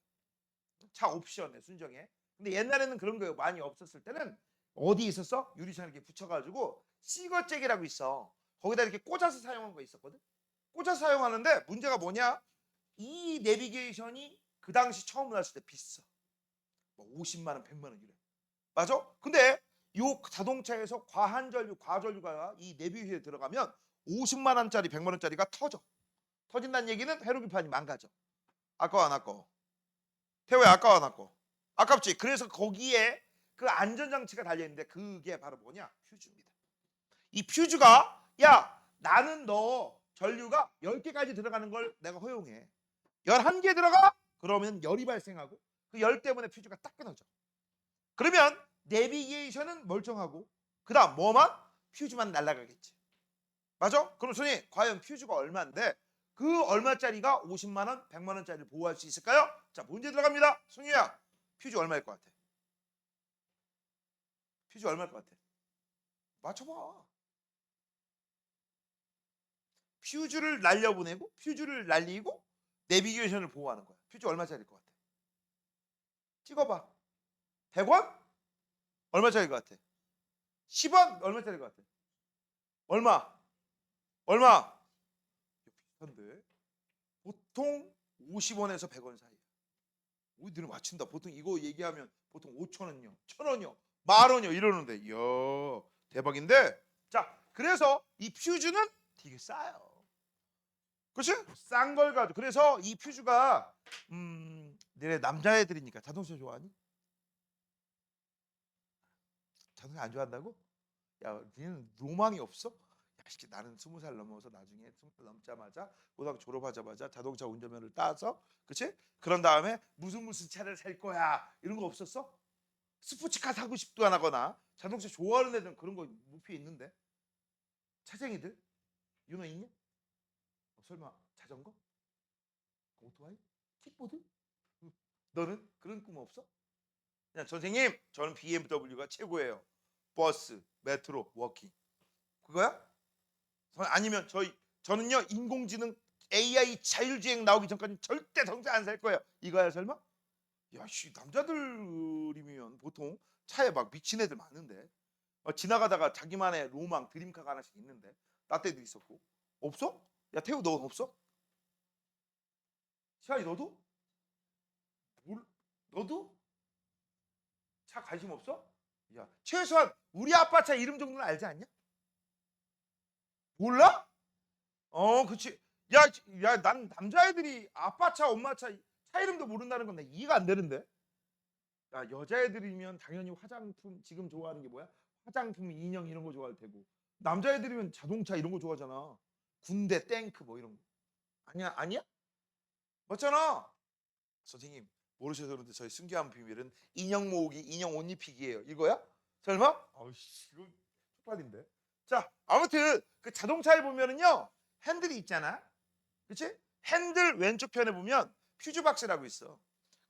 차 옵션에, 순정에. 근데 옛날에는 그런 거 많이 없었을 때는 어디 있었어? 유리창 이렇게 붙여가지고 시거잭이라고 있어. 거기다 이렇게 꽂아서 사용한 거 있었거든. 꽂아서 사용하는데 문제가 뭐냐? 이 내비게이션이 그 당시 처음 나왔을 때 비싸. 뭐 50만 원, 100만 원 이래. 맞아? 근데 요 자동차에서 과한전류, 과전류가 이 내비게이션에 들어가면 50만 원짜리, 100만 원짜리가 터져. 터진다는 얘기는 회로기판이 망가져. 아까워 안 아까워? 태호야, 아까워 안 아까워? 아깝지? 그래서 거기에 그 안전장치가 달려있는데 그게 바로 뭐냐? 퓨즈입니다. 이 퓨즈가, 야, 나는 너 전류가 10개까지 들어가는 걸 내가 허용해. 11개 들어가? 그러면 열이 발생하고 그 열 때문에 퓨즈가 딱 끊어져. 그러면 내비게이션은 멀쩡하고 그 다음 뭐만? 퓨즈만 날아가겠지. 맞아? 그럼 손이 과연 퓨즈가 얼마인데 그 얼마짜리가 50만 원, 100만 원짜리를 보호할 수 있을까요? 자, 문제 들어갑니다. 승희야, 퓨즈 얼마일 것 같아? 퓨즈 얼마일 것 같아? 맞춰봐. 퓨즈를 날려보내고 퓨즈를 날리고 내비게이션을 보호하는 거야. 퓨즈 얼마짜리일 것 같아? 찍어봐. 100원? 얼마짜리일 것 같아? 10원? 얼마짜리일 것 같아? 얼마? 얼마? 비싼데? 보통 50원에서 100원 사이. 우리들은 맞춘다. 보통 이거 얘기하면 보통 5,000원이요, 1,000원이요, 10,000원이요 이러는데, 이야 대박인데. 자, 그래서 이 퓨즈는 되게 싸요. 그치? 싼 걸 가지고. 그래서 이 퓨즈가 너네 남자애들이니까 자동차 좋아하니? 자동차 안 좋아한다고? 야, 니는 로망이 없어? 야, 씨, 나는 20살 넘어서 나중에 20살 넘자마자 고등학교 졸업하자마자 자동차 운전면허를 따서, 그치? 그런 다음에 무슨 차를 살 거야 이런 거 없었어? 스포츠카 사고 싶도 안 하거나 자동차 좋아하는 애들은 그런 거 목표에 있는데. 차쟁이들? 윤호 있냐? 설마 자전거? 오토바이? 킥보드? 너는 그런 꿈 없어? 그냥 선생님, 저는 BMW가 최고예요. 버스, 메트로, 워킹. 그거야? 아니면 저는요 인공지능 AI 자율주행 나오기 전까지 절대 자동차 안 살 거예요. 이거야 설마? 야씨, 남자들이면 보통 차에 막 미친 애들 많은데, 지나가다가 자기만의 로망 드림카가 하나씩 있는데. 나 때도 있었고. 없어? 야 태우, 너 없어? 시아이 너도? 너도? 차 관심 없어? 야, 최소한 우리 아빠 차 이름 정도는 알지 않냐? 몰라? 그치. 야, 야, 난 남자애들이 아빠 차, 엄마 차 이름도 모른다는 건 내 이해가 안 되는데. 야, 여자애들이면 당연히 화장품 지금 좋아하는 게 뭐야? 화장품, 인형 이런 거 좋아할 테고. 남자애들이면 자동차 이런 거 좋아하잖아. 군대, 탱크 뭐 이런 거. 아니야, 아니야? 맞잖아. 선생님 모르셔서 그런데 저희 순교한 비밀은 인형 모으기, 인형 옷 입히기예요. 이거야? 설마? 아우씨, 이거 쪽팔린데. 자, 아무튼 그 자동차에 보면은요 핸들이 있잖아. 그치? 핸들 왼쪽 편에 보면 퓨즈박스라고 있어.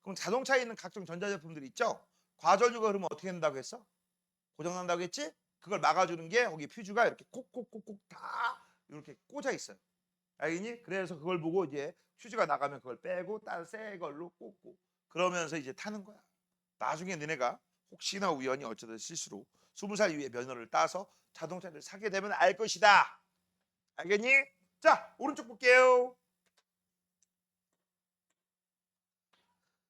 그럼 자동차에 있는 각종 전자제품들이 있죠. 과전류가 흐르면 어떻게 된다고 했어? 고장난다고 했지? 그걸 막아주는 게 거기 퓨즈가 이렇게 콕콕콕콕 다 이렇게 꽂아 있어요. 알겠니? 그래서 그걸 보고 이제 퓨즈가 나가면 그걸 빼고 다른 새 걸로 꽂고 그러면서 이제 타는 거야. 나중에 너네가 혹시나 우연히 어쩌다 실수로 20살 이후에 면허를 따서 자동차를 사게 되면 알 것이다. 알겠니? 자, 오른쪽 볼게요.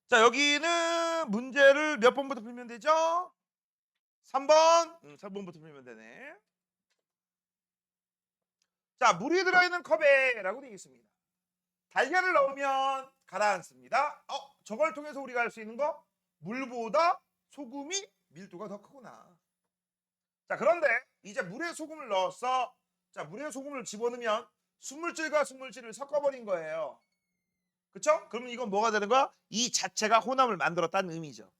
자, 여기는 문제를 몇 번부터 풀면 되죠? 3번. 3번부터 풀면 되네. 자, 물이 들어있는 컵에 라고 되어 있습니다. 달걀을 넣으면 가라앉습니다. 저걸 통해서 우리가 알 수 있는 거? 물보다 소금이 밀도가 더 크구나. 자, 그런데 이제 물에 소금을 넣었어. 자, 물에 소금을 집어넣으면 순물질과 순물질을 섞어버린 거예요. 그쵸? 그러면 이건 뭐가 되는 거야? 이 자체가 혼합을 만들었다는 의미죠.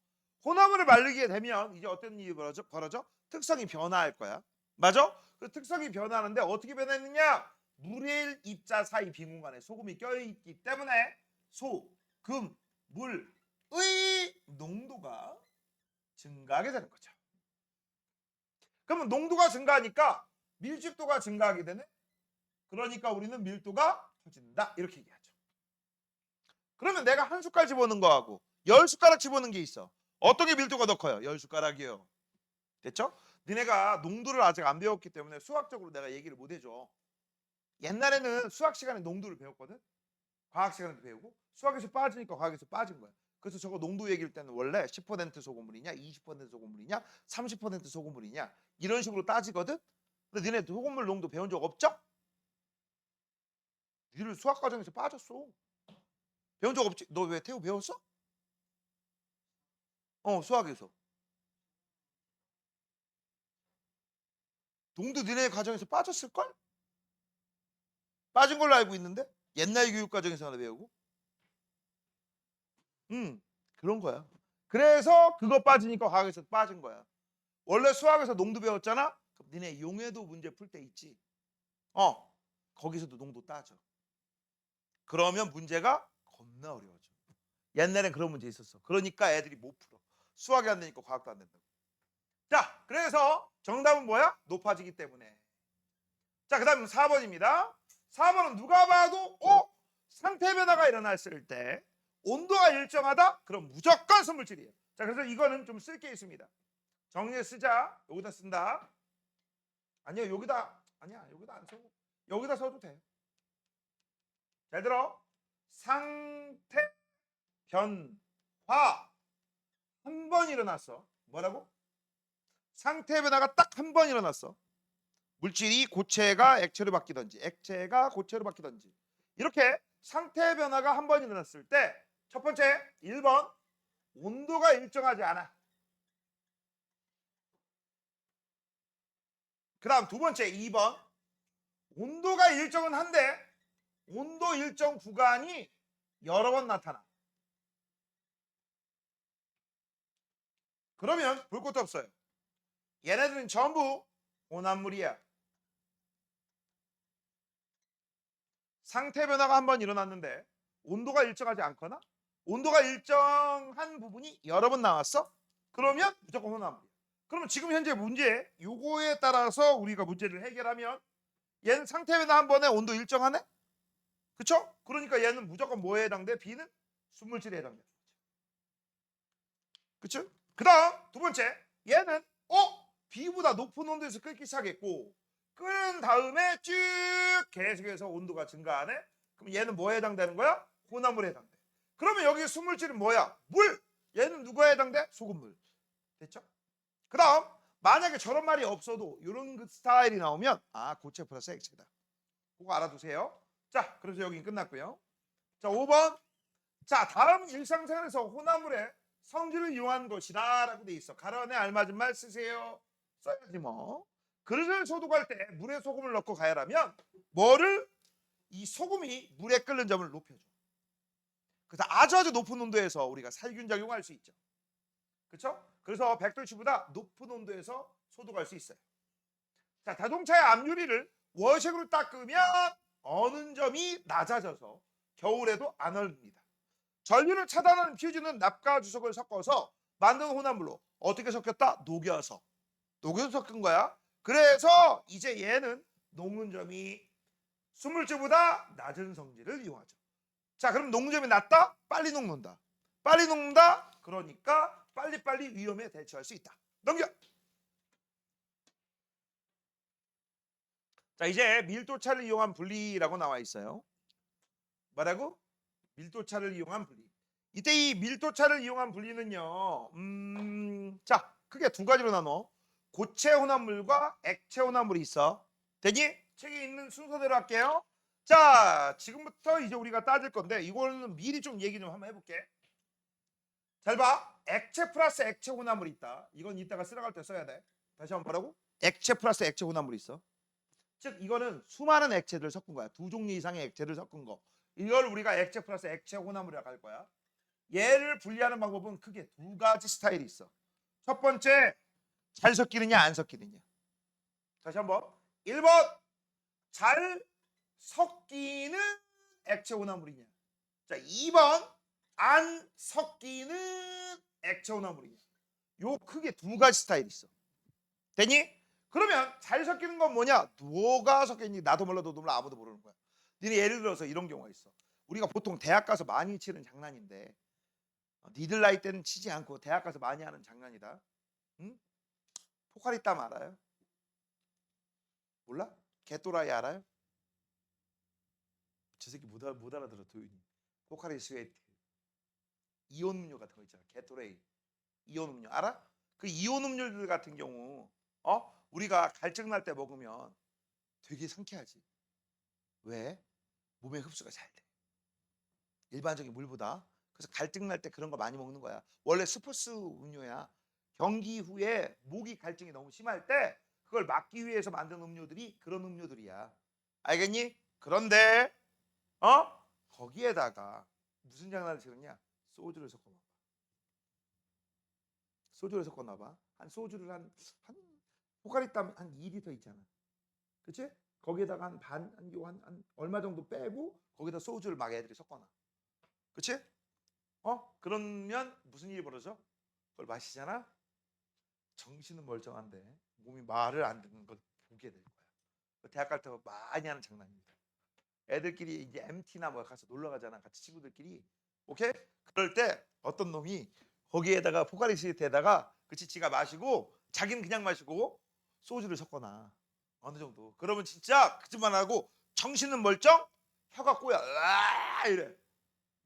혼합물을 말리게 되면 이제 어떤 일이 벌어져? 특성이 변화할 거야. 맞아? 그 특성이 변화하는데 어떻게 변했느냐? 물의 입자 사이 빈 공간에 소금이 껴있기 때문에 소금, 물의 농도가 증가하게 되는 거죠. 그러면 농도가 증가하니까 밀집도가 증가하게 되네? 그러니까 우리는 밀도가 커진다. 이렇게 얘기하죠. 그러면 내가 한 숟갈 집어넣는 거하고 10숟가락 집어넣는 게 있어. 어떤 게 밀도가 더 커요? 10숟가락이요. 됐죠? 니네가 농도를 아직 안 배웠기 때문에 수학적으로 내가 얘기를 못 해줘. 옛날에는 수학 시간에 농도를 배웠거든. 과학 시간에도 배우고 수학에서 빠지니까 과학에서 빠진 거야. 그래서 저거 농도 얘기할 때는 원래 10% 소금물이냐 20% 소금물이냐 30% 소금물이냐 이런 식으로 따지거든. 근데 니네 소금물 농도 배운 적 없죠? 니들 수학 과정에서 빠졌어. 배운 적 없지? 너 왜 태우 배웠어? 수학에서. 농도 니네 과정에서 빠졌을걸? 빠진 걸로 알고 있는데? 옛날 교육 과정에서 하나 배우고. 그런 거야. 그래서 그거 빠지니까 과학에서 빠진 거야. 원래 수학에서 농도 배웠잖아? 그럼 니네 용해도 문제 풀 때 있지? 거기서도 농도 따져. 그러면 문제가 겁나 어려워져. 옛날엔 그런 문제 있었어. 그러니까 애들이 못 풀어. 수학이 안 되니까 과학도 안 된다고. 자, 그래서 정답은 뭐야? 높아지기 때문에. 자, 그 다음 4번입니다. 4번은 누가 봐도 상태 변화가 일어났을 때 온도가 일정하다? 그럼 무조건 선물질이에요. 자, 그래서 이거는 좀 쓸 게 있습니다. 정리해 쓰자. 여기다 쓴다. 아니요, 여기다 안 써고 여기다 써도 돼. 잘 들어. 상태 변화 한 번 일어났어. 뭐라고? 상태 변화가 딱 한 번 일어났어. 물질이 고체가 액체로 바뀌든지 액체가 고체로 바뀌든지 이렇게 상태 변화가 한 번 일어났을 때 첫 번째 1번 온도가 일정하지 않아. 그 다음 두 번째 2번 온도가 일정은 한데 온도 일정 구간이 여러 번 나타나. 그러면 볼 것도 없어요. 얘네들은 전부 혼합물이야. 상태 변화가 한 번 일어났는데 온도가 일정하지 않거나 온도가 일정한 부분이 여러 번 나왔어? 그러면 무조건 혼합물이야. 그러면 지금 현재 문제 요거에 따라서 우리가 문제를 해결하면 얘는 상태 변화 한 번에 온도 일정하네? 그쵸? 그러니까 얘는 무조건 뭐에 해당돼? B는 순물질에 해당돼. 그쵸? 그 다음 두 번째 얘는 B보다 높은 온도에서 끓기 시작했고 끓은 다음에 쭉 계속해서 온도가 증가하네? 그럼 얘는 뭐에 해당되는 거야? 혼합물에 해당돼. 그러면 여기 순물질은 뭐야? 물! 얘는 누구에 해당돼? 소금물. 됐죠? 그 다음 만약에 저런 말이 없어도 이런 그 스타일이 나오면 아 고체 플러스 액체다. 그거 알아두세요. 자, 그래서 여기 끝났고요. 자, 5번. 자, 다음 일상생활에서 혼합물의 성질을 이용한 것이다 라고 돼 있어. 가로 안에 알맞은 말 쓰세요. 써야지 뭐. 그릇을 소독할 때 물에 소금을 넣고 가열하면 뭐를 이 소금이 물에 끓는 점을 높여줘. 그래서 아주 높은 온도에서 우리가 살균 작용할 수 있죠. 그렇죠? 그래서 100도씨보다 높은 온도에서 소독할 수 있어요. 자, 자동차의 앞유리를 워셔으로 닦으면 어는 점이 낮아져서 겨울에도 안 얼립니다. 전류를 차단하는 퓨즈는 납과 주석을 섞어서 만든 혼합물로 어떻게 섞였다? 녹여서 섞은 거야. 그래서 이제 얘는 녹는 점이 순물질보다 낮은 성질을 이용하죠. 자, 그럼 녹는 점이 낮다? 빨리 녹는다. 빨리 녹는다? 그러니까 빨리빨리 위험에 대처할 수 있다. 넘겨. 자, 이제 밀도차를 이용한 분리라고 나와 있어요. 뭐라고? 밀도차를 이용한 분리. 이때 이 밀도차를 이용한 분리는요. 자, 크게 두 가지로 나눠. 고체 혼합물과 액체 혼합물이 있어. 되니? 책에 있는 순서대로 할게요. 자, 지금부터 이제 우리가 따질 건데 이거는 미리 좀 얘기 좀 한번 해볼게. 잘 봐. 액체 플러스 액체 혼합물이 있다. 이건 이따가 쓰러갈 때 써야 돼. 다시 한번 보라고? 액체 플러스 액체 혼합물이 있어. 즉 이거는 수많은 액체들을 섞은 거야. 두 종류 이상의 액체를 섞은 거. 이걸 우리가 액체 플러스 액체 혼합물이라고 할 거야. 얘를 분리하는 방법은 크게 두 가지 스타일이 있어. 첫 번째, 잘 섞이느냐 안 섞이느냐. 다시 한번. 1번, 잘 섞이는 액체 혼합물이냐. 자, 2번, 안 섞이는 액체 혼합물이냐. 요 크게 두 가지 스타일이 있어. 되니? 그러면 잘 섞이는 건 뭐냐? 뭐가 섞였니? 나도 몰라 너도 몰라 아무도 모르는 거야. 니네 예를 들어서 이런 경우가 있어. 우리가 보통 대학 가서 많이 치는 장난인데 니들 나이 때는 치지 않고 대학 가서 많이 하는 장난이다. 응? 포카리 땀 알아요? 몰라? 개또라이 알아요? 저 새끼 못 알아들어 도윤이. 포카리 스웨트 이온 음료 같은 거 있잖아. 개또라이 이온 음료 알아? 그 이온 음료들 같은 경우 우리가 갈증 날 때 먹으면 되게 상쾌하지. 왜? 몸에 흡수가 잘 돼. 일반적인 물보다. 그래서 갈증 날 때 그런 거 많이 먹는 거야. 원래 스포츠 음료야. 경기 후에 목이 갈증이 너무 심할 때 그걸 막기 위해서 만든 음료들이 그런 음료들이야. 알겠니? 그런데 거기에다가 무슨 장난을 치느냐? 소주를 섞어봐. 소주를 섞어놔봐. 한 소주를 한 포카리 땀한 2리터 있잖아. 그치? 거기에다가 한 얼마 정도 빼고 거기다 소주를 막 애들이 섞어놔. 그치? 그러면 무슨 일이 벌어져? 그걸 마시잖아? 정신은 멀쩡한데 몸이 말을 안 듣는 걸 보게 될 거야. 대학 갈 때 많이 하는 장난입니다. 애들끼리 이제 MT나 뭐 가서 놀러 가잖아. 같이 친구들끼리. 오케이? 그럴 때 어떤 놈이 거기에다가 포카리 스웨트에다가 그치 지가 마시고 자기는 그냥 마시고 소주를 섞어놔. 어느 정도. 그러면 진짜 그짓만 하고 정신은 멀쩡? 혀가 꼬여. 으아 이래.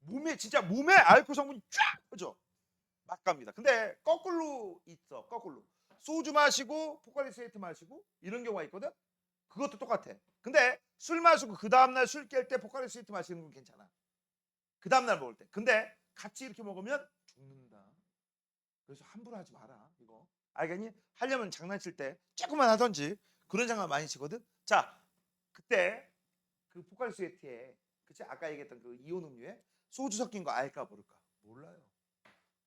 몸에 알코올 성분이 쫙 퍼져. 막 갑니다. 근데 거꾸로 있어. 거꾸로. 소주 마시고 포카리 스웨트 마시고 이런 경우가 있거든. 그것도 똑같아. 근데 술 마시고 그 다음날 술 깰 때 포카리 스웨트 마시는 건 괜찮아. 그 다음날 먹을 때. 근데 같이 이렇게 먹으면 죽는다. 그래서 함부로 하지 마라. 이거. 알겠니? 하려면 장난칠 때 조금만 하던지 그런 장난 많이 치거든. 자, 그때 그 포카리 스웨트에 그치 아까 얘기했던 그 이온 음료에 소주 섞인 거 알까 모를까? 몰라요.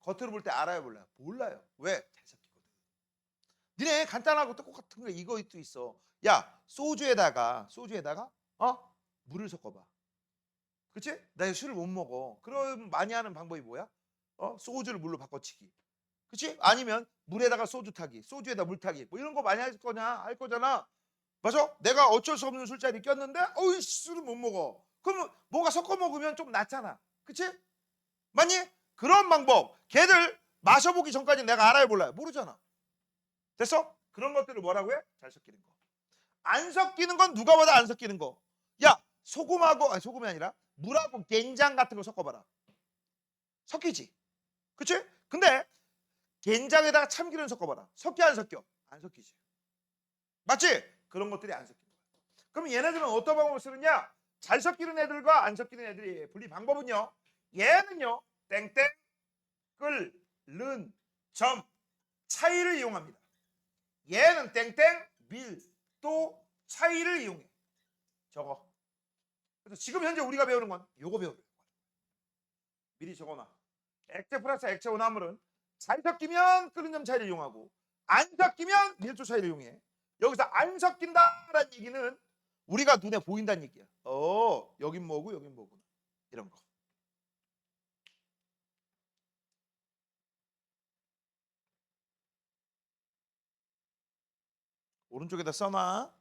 겉으로 볼 때 알아요 몰라요? 몰라요. 왜? 잘 섞이거든. 니네 간단하고 똑같은 거 이것도 있어. 야 소주에다가 물을 섞어봐. 그치? 나 술을 못 먹어. 그럼 많이 하는 방법이 뭐야? 소주를 물로 바꿔치기. 그치? 아니면 물에다가 소주 타기, 소주에다 물 타기 뭐 이런 거 많이 할 거잖아. 맞아? 내가 어쩔 수 없는 술자리 꼈는데 어이 술을 못 먹어. 그러면 뭐가 섞어 먹으면 좀 낫잖아. 그치? 맞니? 그런 방법 걔들 마셔보기 전까지 내가 알아요 몰라요? 모르잖아. 됐어? 그런 것들을 뭐라고 해? 잘 섞이는 거. 안 섞이는 건 누가 봐도 안 섞이는 거. 야 소금이 아니라 물하고 된장 같은 거 섞어봐라. 섞이지. 그치? 근데 된장에다가 참기름 섞어봐라. 섞여 안 섞여? 안 섞이지. 맞지? 그런 것들이 안 섞이는 거야. 그럼 얘네들은 어떤 방법을 쓰느냐? 잘 섞이는 애들과 안 섞이는 애들이 분리 방법은요. 얘는요. 땡땡, 끌, 른, 점 차이를 이용합니다. 얘는 땡땡, 밀, 또 차이를 이용해. 저거. 그래서 지금 현재 우리가 배우는 건 요거 배우는 거야. 미리 적어놔. 액체 플러스 액체 혼합물은 잘 섞이면 끓는 점 차이를 이용하고 안 섞이면 밀도 차이를 이용해. 여기서 안 섞인다라는 얘기는 우리가 눈에 보인다는 얘기야. 여긴 뭐고 여긴 뭐구나. 이런 거. 오른쪽에다 써놔.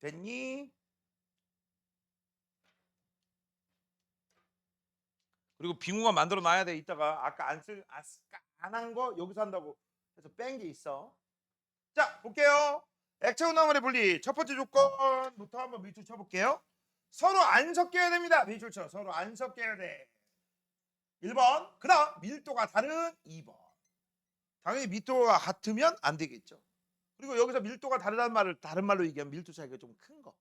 됐니? 그리고 빙우가 만들어 놔야 돼. 이따가 아까 안 한 거 여기서 한다고 해서 뺀 게 있어. 자, 볼게요. 액체 혼합물의 분리. 첫 번째 조건부터 한번 밑줄 쳐볼게요. 서로 안 섞여야 됩니다. 밑줄 쳐. 서로 안 섞여야 돼. 1번. 그 다음 밀도가 다른 2번. 당연히 밀도가 같으면 안 되겠죠. 그리고 여기서 밀도가 다르다는 말을 다른 말로 얘기하면 밀도 차이가 좀 큰 거.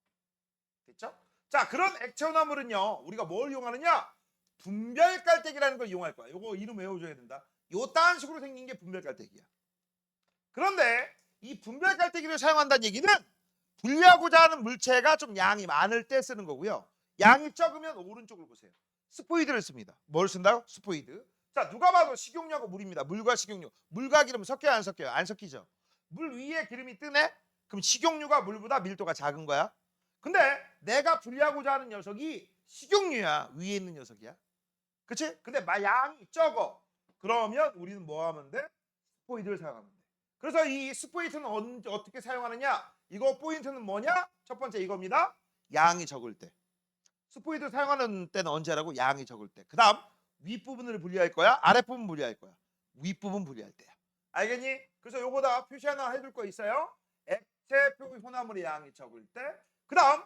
됐죠? 자, 그런 액체 혼합물은요. 우리가 뭘 이용하느냐? 분별 깔때기라는 걸 이용할 거야. 요거 이름 외워줘야 된다. 요딴 식으로 생긴 게 분별 깔때기야. 그런데 이 분별 깔때기를 사용한다는 얘기는 분리하고자 하는 물체가 좀 양이 많을 때 쓰는 거고요. 양이 적으면 오른쪽을 보세요. 스포이드를 씁니다. 뭘 쓴다고? 스포이드. 자, 누가 봐도 식용유하고 물입니다. 물과 식용유. 물과 기름 섞여요, 안 섞여요? 안 섞이죠. 물 위에 기름이 뜨네? 그럼 식용유가 물보다 밀도가 작은 거야. 근데 내가 분리하고자 하는 녀석이 식용유야. 위에 있는 녀석이야. 그치? 근데 양이 적어. 그러면 우리는 뭐 하면 돼? 스포이드를 사용하면 돼. 그래서 이 스포이드는 어떻게 사용하느냐? 이거 포인트는 뭐냐? 첫 번째 이겁니다. 양이 적을 때. 스포이드 사용하는 때는 언제라고? 양이 적을 때. 그 다음 윗부분을 분리할 거야? 아랫부분 분리할 거야? 윗부분 분리할 때야. 알겠니? 그래서 요거다 표시 하나 해둘 거 있어요. 액체 표기 혼합물의 양이 적을 때. 그 다음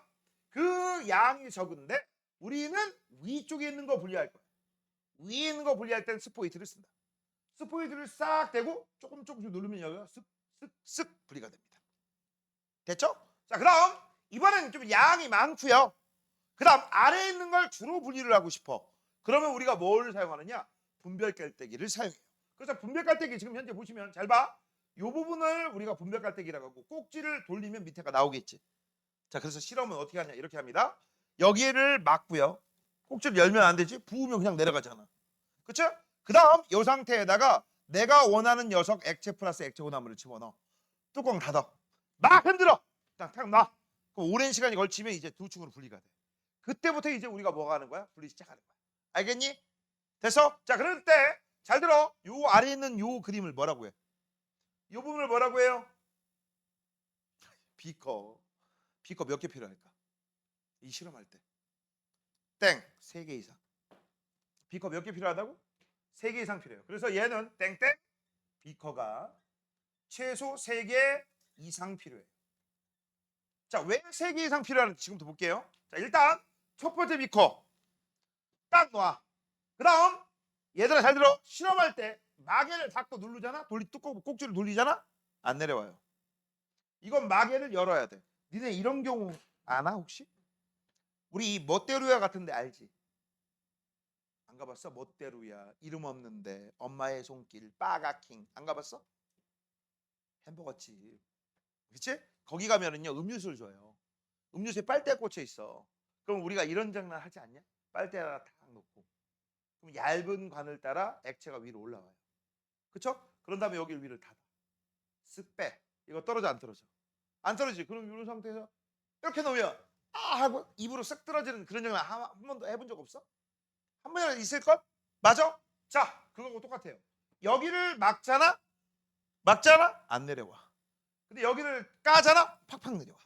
그 양이 적은데 우리는 위쪽에 있는 거 분리할 거야. 위에 있는 거 분리할 때는 스포이드를 쓴다. 스포이드를 싹 대고 조금씩 누르면 여기가 쓱쓱쓱 분리가 됩니다. 됐죠? 자, 그럼 이번엔 좀 양이 많고요. 그 다음 아래에 있는 걸 주로 분리를 하고 싶어. 그러면 우리가 뭘 사용하느냐? 분별 깔때기를 사용해요. 그래서 분별 깔때기 지금 현재 보시면 잘 봐. 이 부분을 우리가 분별 깔때기라고 하고 꼭지를 돌리면 밑에가 나오겠지. 자, 그래서 실험은 어떻게 하냐? 이렇게 합니다. 여기를 막고요. 꼭지를 열면 안 되지? 부으면 그냥 내려가잖아. 그렇죠? 그 다음 이 상태에다가 내가 원하는 녀석 액체 플러스 액체 혼합물을 집어넣어. 뚜껑 닫아. 막 흔들어. 딱 놔. 그럼 오랜 시간이 걸치면 이제 두 축으로 분리가 돼. 그때부터 이제 우리가 뭐가 하는 거야? 분리 시작하는 거야. 알겠니? 됐어? 자, 그럴 때 잘 들어. 요 아래에 있는 요 그림을 뭐라고 해? 요 부분을 뭐라고 해요? 비커. 비커 몇 개 필요할까? 이 실험할 때. 땡. 3개 이상. 비커 몇 개 필요하다고? 3개 이상 필요해요. 그래서 얘는 땡땡 비커가 최소 3개 이상 필요해요. 자, 왜 3개 이상 필요한지 지금부터 볼게요. 자, 일단 첫 번째 비커 딱 놔. 그 다음 얘들아 잘 들어. 실험할 때 마개를 닫고 누르잖아. 뚜껑 꼭지를 돌리잖아. 안 내려와요. 이건 마개를 열어야 돼. 니네 이런 경우 아나 혹시? 우리 이 멋대루야 같은 데 알지? 안 가봤어? 멋대루야. 이름 없는데 엄마의 손길 빠가킹 안 가봤어? 햄버거집. 그치? 거기 가면은요 음료수를 줘요. 음료수에 빨대가 꽂혀 있어. 그럼 우리가 이런 장난 하지 않냐? 빨대에다가 탁 놓고 그럼 얇은 관을 따라 액체가 위로 올라와요. 그쵸? 그런 다음에 여기를 위를 닫아. 쓱 빼. 이거 떨어져 안 떨어져? 안 떨어지지. 그럼 이런 상태에서 이렇게 놓으면 아 하고 입으로 쓱 떨어지는 그런 장난 한 번도 해본 적 없어? 한 번이라도 있을걸? 맞아? 자, 그거하고 똑같아요. 여기를 막잖아? 막잖아? 안 내려와. 근데 여기를 까잖아? 팍팍 내려와.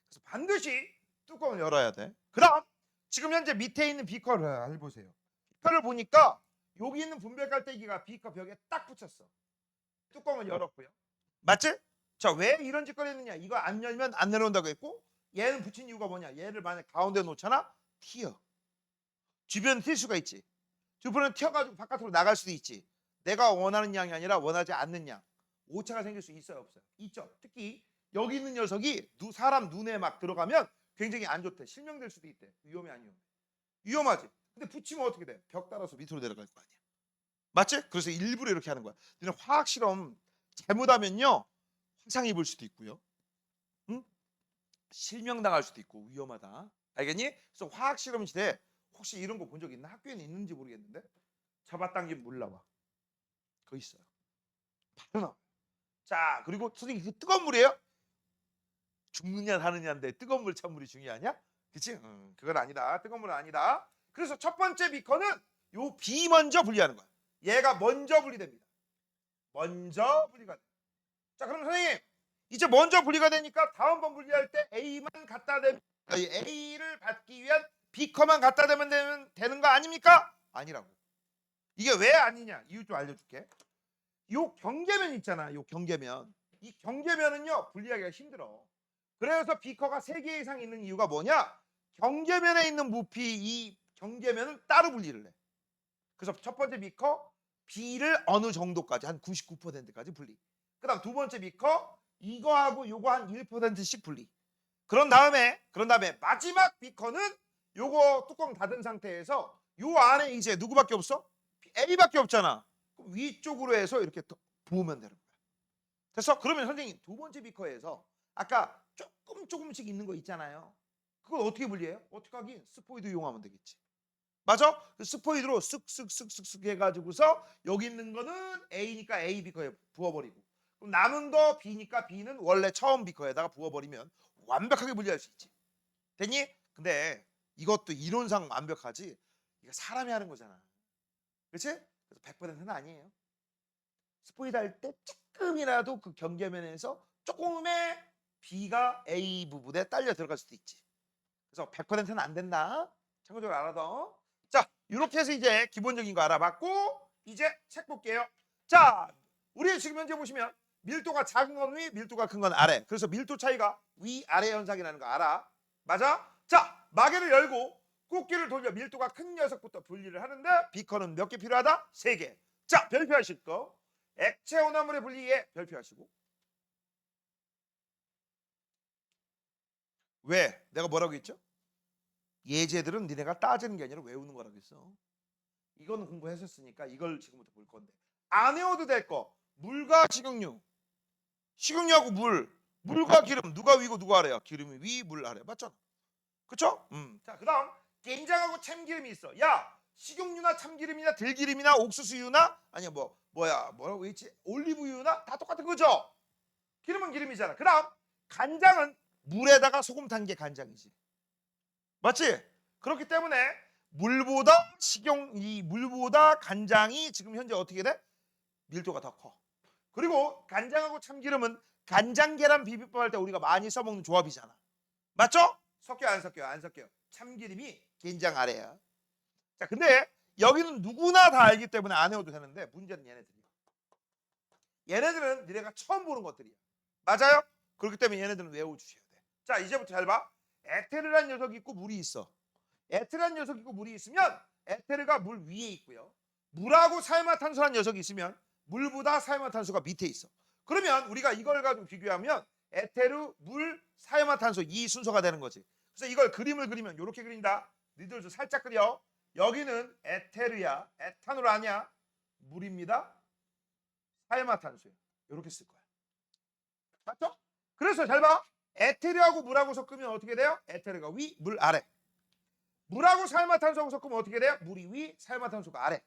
그래서 반드시 뚜껑을 열어야 돼. 그 다음 지금 현재 밑에 있는 비커를 해보세요. 비커를 보니까 여기 있는 분별 깔때기가 비커 벽에 딱 붙였어. 뚜껑을 열었고요. 맞지? 자, 왜 이런 짓거리 했느냐? 이거 안 열면 안 내려온다고 했고 얘는 붙인 이유가 뭐냐? 얘를 만약 가운데 놓잖아? 튀어. 주변 튈 수가 있지. 주변은 튀어가지고 바깥으로 나갈 수도 있지. 내가 원하는 양이 아니라 원하지 않는 양. 오차가 생길 수 있어요, 없어요? 있죠. 특히 여기 있는 녀석이 사람 눈에 막 들어가면 굉장히 안 좋대. 실명될 수도 있대. 위험해, 안 위험해? 위험하지. 근데 붙이면 어떻게 돼? 벽 따라서 밑으로 내려갈 거 아니야. 맞지? 그래서 일부러 이렇게 하는 거야. 너는 화학 실험 잘못하면요 화상 입을 수도 있고요. 응? 실명당할 수도 있고 위험하다. 알겠니? 그래서 화학 실험 시대 혹시 이런 거 본 적 있나? 학교에는 있는지 모르겠는데 잡아당기면 물 나와. 그거 있어요. 바로 나와. 자, 그리고 선생님 그 뜨거운 물이에요? 죽느냐 사느냐인데 뜨거운 물 찬물이 중요하냐? 그치? 그건 아니다. 뜨거운 물은 아니다. 그래서 첫 번째 비커는 요 B 먼저 분리하는 거야. 얘가 먼저 분리됩니다. 먼저 분리가 돼. 자, 그럼 선생님 이제 먼저 분리가 되니까 다음번 분리할 때 A만 갖다 대면 A를 받기 위한 B커만 갖다 대면 되는 거 아닙니까? 아니라고. 이게 왜 아니냐? 이유 좀 알려줄게. 요 경계면 있잖아. 요 경계면. 이 경계면은요 분리하기가 힘들어. 그래서 B커가 3개 이상 있는 이유가 뭐냐? 경계면에 있는 부피 이 경계면은 따로 분리를 해. 그래서 첫 번째 B커 B를 어느 정도까지 한 99%까지 분리. 그다음 두 번째 B커 이거하고 요거 한 1%씩 분리. 그런 다음에 마지막 B커는 요거 뚜껑 닫은 상태에서 요 안에 이제 누구밖에 없어? A밖에 없잖아. 그럼 위쪽으로 해서 이렇게 부으면 되는 거야. 됐어? 그러면 선생님 두 번째 비커에서 아까 조금씩 있는 거 있잖아요. 그걸 어떻게 분리해요? 어떻게 하긴? 스포이드 이용하면 되겠지. 맞아? 그 스포이드로 쓱쓱쓱쓱쓱 해가지고서 여기 있는 거는 A니까 A 비커에 부어버리고 그럼 남은 거 B니까 B는 원래 처음 비커에다가 부어버리면 완벽하게 분리할 수 있지. 됐니? 근데 이것도 이론상 완벽하지 이거 사람이 하는 거잖아. 그렇지? 그래서 100%는 아니에요. 스포이드 할 때 조금이라도 그 경계면에서 조금의 B가 A 부분에 딸려 들어갈 수도 있지. 그래서 100%는 안 된다. 참고적으로 알아둬. 자, 이렇게 해서 이제 기본적인 거 알아봤고 이제 책 볼게요. 자, 우리 지금 현재 보시면 밀도가 작은 건 위, 밀도가 큰 건 아래. 그래서 밀도 차이가 위아래 현상이라는 거 알아. 맞아? 자, 마개를 열고 꼭지를 돌려 밀도가 큰 녀석부터 분리를 하는데 비커는 몇 개 필요하다? 3개. 자, 별표하실 거. 액체 혼합물의 분리에 별표하시고. 왜? 내가 뭐라고 했죠? 예제들은 니네가 따지는 게 아니라 외우는 거라고 했어. 이거는 공부했었으니까 이걸 지금부터 볼 건데 안 외워도 될 거. 물과 식용유. 식용유하고 물과 기름 누가 위고 누가 아래야? 기름이 위, 물 아래. 맞잖아. 그쵸? 자, 그 다음 된장하고 참기름이 있어. 야, 식용유나 참기름이나 들기름이나 옥수수유나 아니야 뭐라고 했지? 올리브유나 다 똑같은 거죠? 기름은 기름이잖아. 그 다음 간장은 물에다가 소금 탄 게 간장이지. 맞지? 그렇기 때문에 물보다 간장이 지금 현재 어떻게 돼? 밀도가 더 커. 그리고 간장하고 참기름은 간장 계란 비빔밥 할 때 우리가 많이 써먹는 조합이잖아. 맞죠? 섞여 안 섞여? 안 섞여. 참기름이 된장 아래야. 자, 근데 여기는 누구나 다 알기 때문에 안 해도 되는데 문제는 얘네들이야. 얘네들은 니네가 처음 보는 것들이야. 맞아요? 그렇기 때문에 얘네들은 외워주셔야 돼. 자, 이제부터 잘 봐. 에테르란 녀석이 있고 물이 있어. 에테르란 녀석이 있고 물이 있으면 에테르가 물 위에 있고요. 물하고 사이마탄소란 녀석이 있으면 물보다 사이마탄소가 밑에 있어. 그러면 우리가 이걸 가지고 비교하면 에테르, 물, 사이마탄소 이 순서가 되는 거지. 그래서 이걸 그림을 그리면 이렇게 그린다. 니들도 살짝 그려. 여기는 에테르야. 에탄올 아니야. 물입니다. 사이마탄소야. 이렇게 쓸 거야. 맞죠? 그래서 잘 봐. 에테르하고 물하고 섞으면 어떻게 돼요? 에테르가 위, 물 아래. 물하고 사이마탄소하고 섞으면 어떻게 돼요? 물이 위, 사이마탄소가 아래.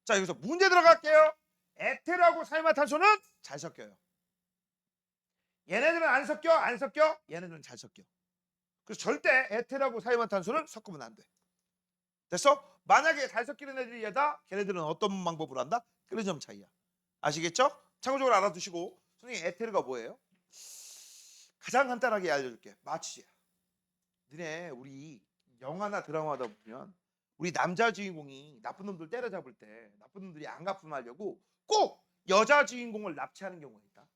자, 여기서 문제 들어갈게요. 에테르하고 사이마탄소는 잘 섞여요. 얘네들은 안 섞여? 안 섞여? 얘네들은 잘 섞여. 그래서 절대 에테르하고 사이마탄소는 섞으면 안 돼. 됐어? 만약에 잘 섞이는 애들이다, 걔네들은 어떤 방법으로 한다? 그런 점 차이야. 아시겠죠? 참고적으로 알아두시고. 선생님, 에테르가 뭐예요? 가장 간단하게 알려줄게. 마취야. 너네 우리 영화나 드라마다 보면 우리 남자 주인공이 나쁜 놈들 때려잡을 때 나쁜 놈들이 안 갚음하려고 꼭 여자 주인공을 납치하는 경우가 있다.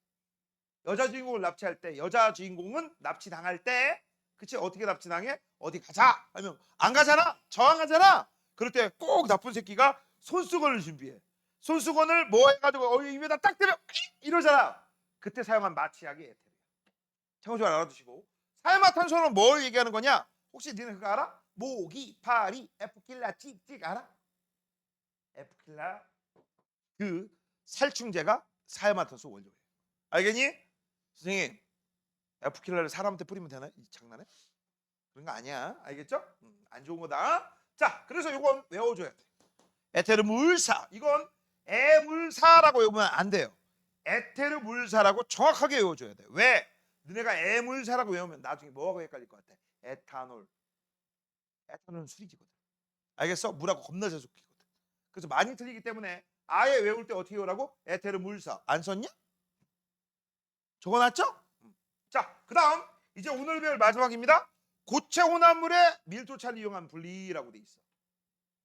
여자 주인공을 납치할 때 여자 주인공은 납치당할 때 그치 어떻게 납치당해? 어디 가자 하면 안 가잖아. 저항하잖아. 그럴 때 꼭 나쁜 새끼가 손수건을 준비해. 손수건을 뭐 해가지고 입에다 딱 대면 이러잖아. 그때 사용한 마취약이 에테르. 참고좀 알아두시고. 사야마탄소는 뭘 얘기하는 거냐? 혹시 니네 그거 알아? 모기, 파리, 에프킬라, 찍찍 알아? 에프킬라 그 살충제가 사야마탄소 원료예요. 알겠니? 선생님, 에프킬라를 사람한테 뿌리면 되나? 이 장난해? 그런 거 아니야. 알겠죠? 안 좋은 거다. 자, 그래서 이건 외워줘야 돼. 에테르물사. 이건 애물사라고 외우면 안 돼요. 에테르물사라고 정확하게 외워줘야 돼. 왜? 너네가 애물사라고 외우면 나중에 뭐하고 헷갈릴 것 같아? 에탄올. 에탄올은 술이지거든. 알겠어? 물하고 겁나 잘 섞이거든. 그래서 많이 틀리기 때문에 아예 외울 때 어떻게 외우라고? 에테르물사. 안 썼냐? 적어놨죠? 자, 그 다음 이제 오늘 배울 마지막입니다. 고체 혼합물의 밀도차를 이용한 분리라고 돼 있어.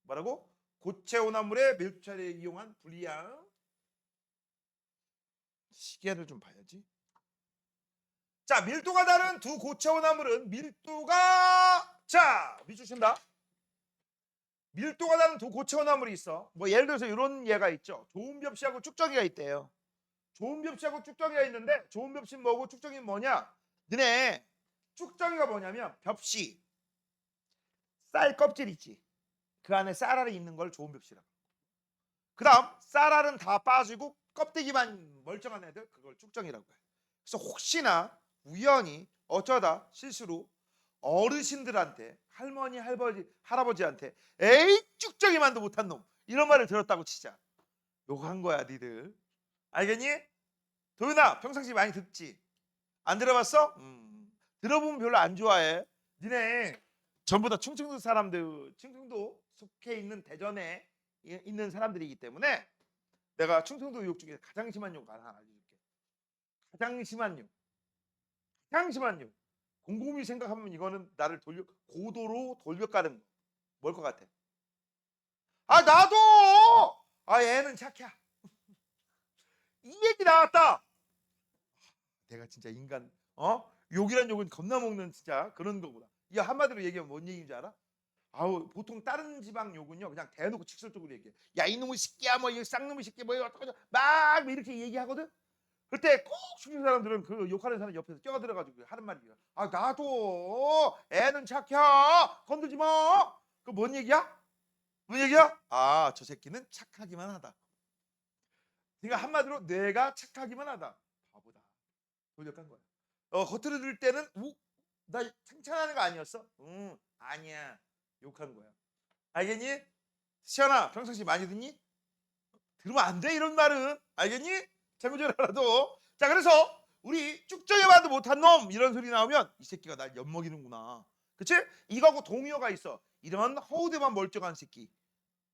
뭐라고? 고체 혼합물의 밀도차를 이용한 분리야. 시계를 좀 봐야지. 자, 밀도가 다른 두 고체 혼합물은 밀도가 밑줄 친다. 밀도가 다른 두 고체 혼합물이 있어. 뭐 예를 들어서 이런 예가 있죠. 조음벽시하고 쭉정이가 있대요. 조음벽시하고 쭉정이가 있는데 조음벽시는 뭐고 쭉정이는 뭐냐? 너네 쭉정이가 뭐냐면 벽시 쌀 껍질 있지. 그 안에 쌀알이 있는 걸 조음벽시라고. 그 다음 쌀알은 다 빠지고 껍데기만 멀쩡한 애들 그걸 쭉정이라고 해. 그래서 혹시나 우연히 어쩌다 실수로 어르신들한테 할머니 할아버지한테 에이 쭉정이만도 못한 놈 이런 말을 들었다고 치자. 욕한 거야 니들. 알겠니? 도윤아 평상시 많이 듣지? 안 들어봤어? 들어보면 별로 안 좋아해. 니네 전부 다 충청도 사람들, 충청도 속해 있는 대전에 있는 사람들이기 때문에 내가 충청도 욕 중에 가장 심한 욕 하나 알려줄게. 가장 심한 욕. 가장 심한 욕. 곰곰이 생각하면 이거는 나를 고도로 돌려가는 뭘 것 같아? 아 나도! 아 얘는 착해. 이 얘기 나왔다. 내가 진짜 인간 욕이란 욕은 겁나 먹는 진짜 그런 거구나. 이 한마디로 얘기하면 뭔 얘기인지 알아? 아우 보통 다른 지방 욕은요 그냥 대놓고 직설적으로 얘기해. 야 이놈의 새끼야 뭐 이 쌍놈의 새끼 뭐 어떡하냐 막 이렇게 얘기하거든. 그때 꼭 중국 사람들은 그 욕하는 사람 옆에서 껴들어가지고 하는 말이야. 아 나도 애는 착해 건들지 마. 그 뭔 얘기야? 뭔 얘기야? 아 저 새끼는 착하기만 하다. 그러니까 한마디로 내가 착하기만 하다. 바보다. 돌려간 거야. 겉으로 들 때는 나 칭찬하는 거 아니었어? 응 아니야. 욕한 거야. 알겠니? 시연아 평상시 많이 듣니? 들으면 안 돼 이런 말은. 알겠니? 잘못을 알아도. 자 그래서 우리 쭉정해봐도 못한 놈 이런 소리 나오면 이 새끼가 날 엿먹이는구나. 그치? 이거하고 동의어가 있어. 이러면 허우대만 멀쩡한 새끼.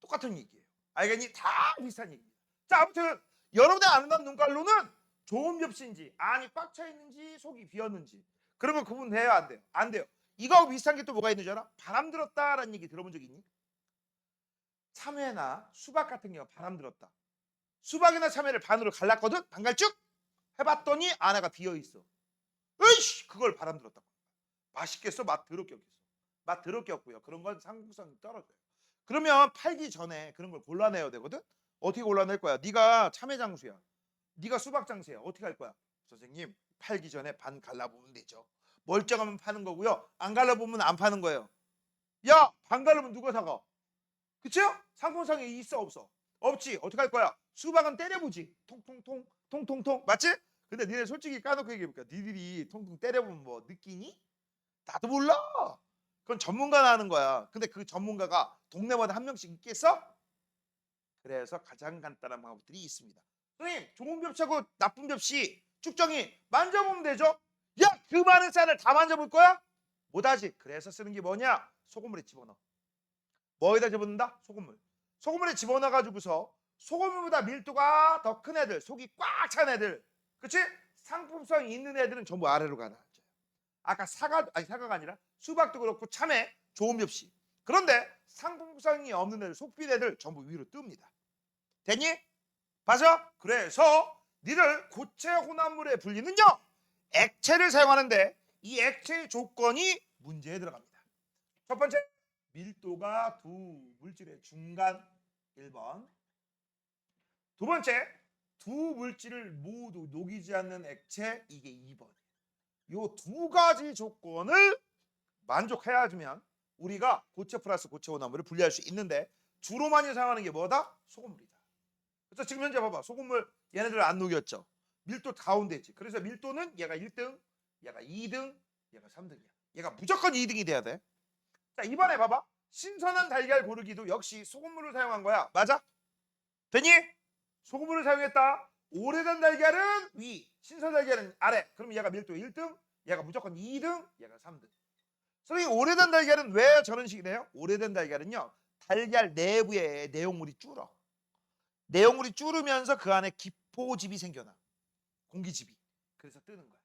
똑같은 얘기예요. 알겠니? 다 비슷한 얘기입니다. 자 아무튼 여러분의 아름다운 눈깔로는 좋은 겹신지 안이 꽉 차 있는지 속이 비었는지 그런 걸 구분해야 안 돼요. 안 돼요. 이거하고 비슷한 게 또 뭐가 있는지 알아? 바람 들었다라는 얘기 들어본 적 있니? 참외나 수박 같은 경우 바람 들었다. 수박이나 참외를 반으로 갈랐거든? 반갈쭉? 해봤더니 안에가 비어있어. 으이씨! 그걸 바람 들었다고. 맛있겠어? 맛 더럽게 없겠어. 맛 더럽게 없고요. 그런 건 상품성이 떨어져요. 그러면 팔기 전에 그런 걸 골라내야 되거든? 어떻게 골라낼 거야? 네가 참외 장수야. 네가 수박 장수야. 어떻게 할 거야? 선생님 팔기 전에 반 갈라보면 되죠. 멀쩡하면 파는 거고요. 안 갈라보면 안 파는 거예요. 야! 반 갈라면 누가 사가? 그쵸? 상품성이 있어 없어? 없지. 어떻게 할 거야? 수박은 때려보지. 통통통 통통통 맞지? 근데 니네 솔직히 까놓고 얘기해볼까? 니들이 통통 때려보면 뭐 느끼니? 나도 몰라. 그건 전문가가 하는 거야. 근데 그 전문가가 동네마다 한 명씩 있겠어? 그래서 가장 간단한 방법들이 있습니다. 선생님 좋은 벽시하고 나쁜 벽시 쭉정이 만져보면 되죠? 야 그 많은 쌀을 다 만져볼 거야? 못하지. 그래서 쓰는 게 뭐냐? 소금물에 집어넣어. 뭐에다 집어넣는다? 소금물. 소금물에 집어넣어가지고서 소금물보다 밀도가 더 큰 애들 속이 꽉 찬 애들 그치? 상품성이 있는 애들은 전부 아래로 가라앉아요. 아까 사과가 아니라 수박도 그렇고 참외 좋은 엽시. 그런데 상품성이 없는 애들 속빈 애들 전부 위로 뜹니다. 됐니? 맞아? 그래서 니들 고체 혼합물의 분리는요 액체를 사용하는데 이 액체의 조건이 문제에 들어갑니다. 첫 번째 밀도가 두 물질의 중간 1번. 두 번째, 두 물질을 모두 녹이지 않는 액체 이게 2번. 요 두 가지 조건을 만족해야지만 우리가 고체 플러스 고체 혼합물을 분리할 수 있는데 주로 많이 사용하는 게 뭐다? 소금물이다. 그래서 지금 현재 봐봐. 소금물 얘네들 안 녹였죠. 밀도 가운데 있지. 그래서 밀도는 얘가 1등, 얘가 2등, 얘가 3등이야. 얘가 무조건 2등이 돼야 돼. 자, 이번에 봐봐. 신선한 달걀 고르기도 역시 소금물을 사용한 거야. 맞아? 되니? 소금물을 사용했다. 오래된 달걀은 위, 신선한 달걀은 아래. 그럼 얘가 밀도 1등, 얘가 무조건 2등, 얘가 3등. 선생님, 오래된 달걀은 왜 저런 식이 돼요? 오래된 달걀은요, 달걀 내부에 내용물이 줄어. 내용물이 줄으면서 그 안에 기포집이 생겨나. 공기집이. 그래서 뜨는 거야.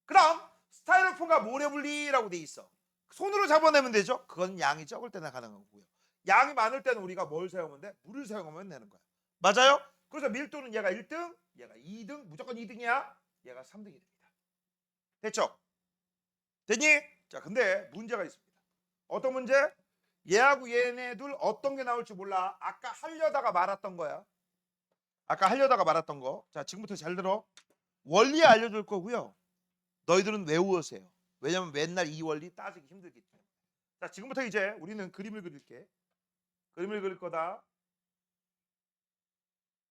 그럼 스타이로폼과 모래분리라고 돼 있어. 손으로 잡아내면 되죠. 그건 양이 적을 때나 가능한 거고요. 양이 많을 때는 우리가 뭘 사용하면 돼? 물을 사용하면 되는 거야. 맞아요? 그래서 밀도는 얘가 1등, 얘가 2등, 무조건 2등이야. 얘가 3등이 됩니다. 됐죠? 됐니? 자, 근데 문제가 있습니다. 어떤 문제? 얘하고 얘네들 어떤 게 나올지 몰라. 아까 하려다가 말았던 거야. 아까 하려다가 말았던 거. 자, 지금부터 잘 들어. 원리 알려줄 거고요. 너희들은 외우세요. 왜냐면 맨날 이 원리 따지기 힘들기 때문에. 자, 지금부터 이제 우리는 그림을 그릴게. 그림을 그릴 거다.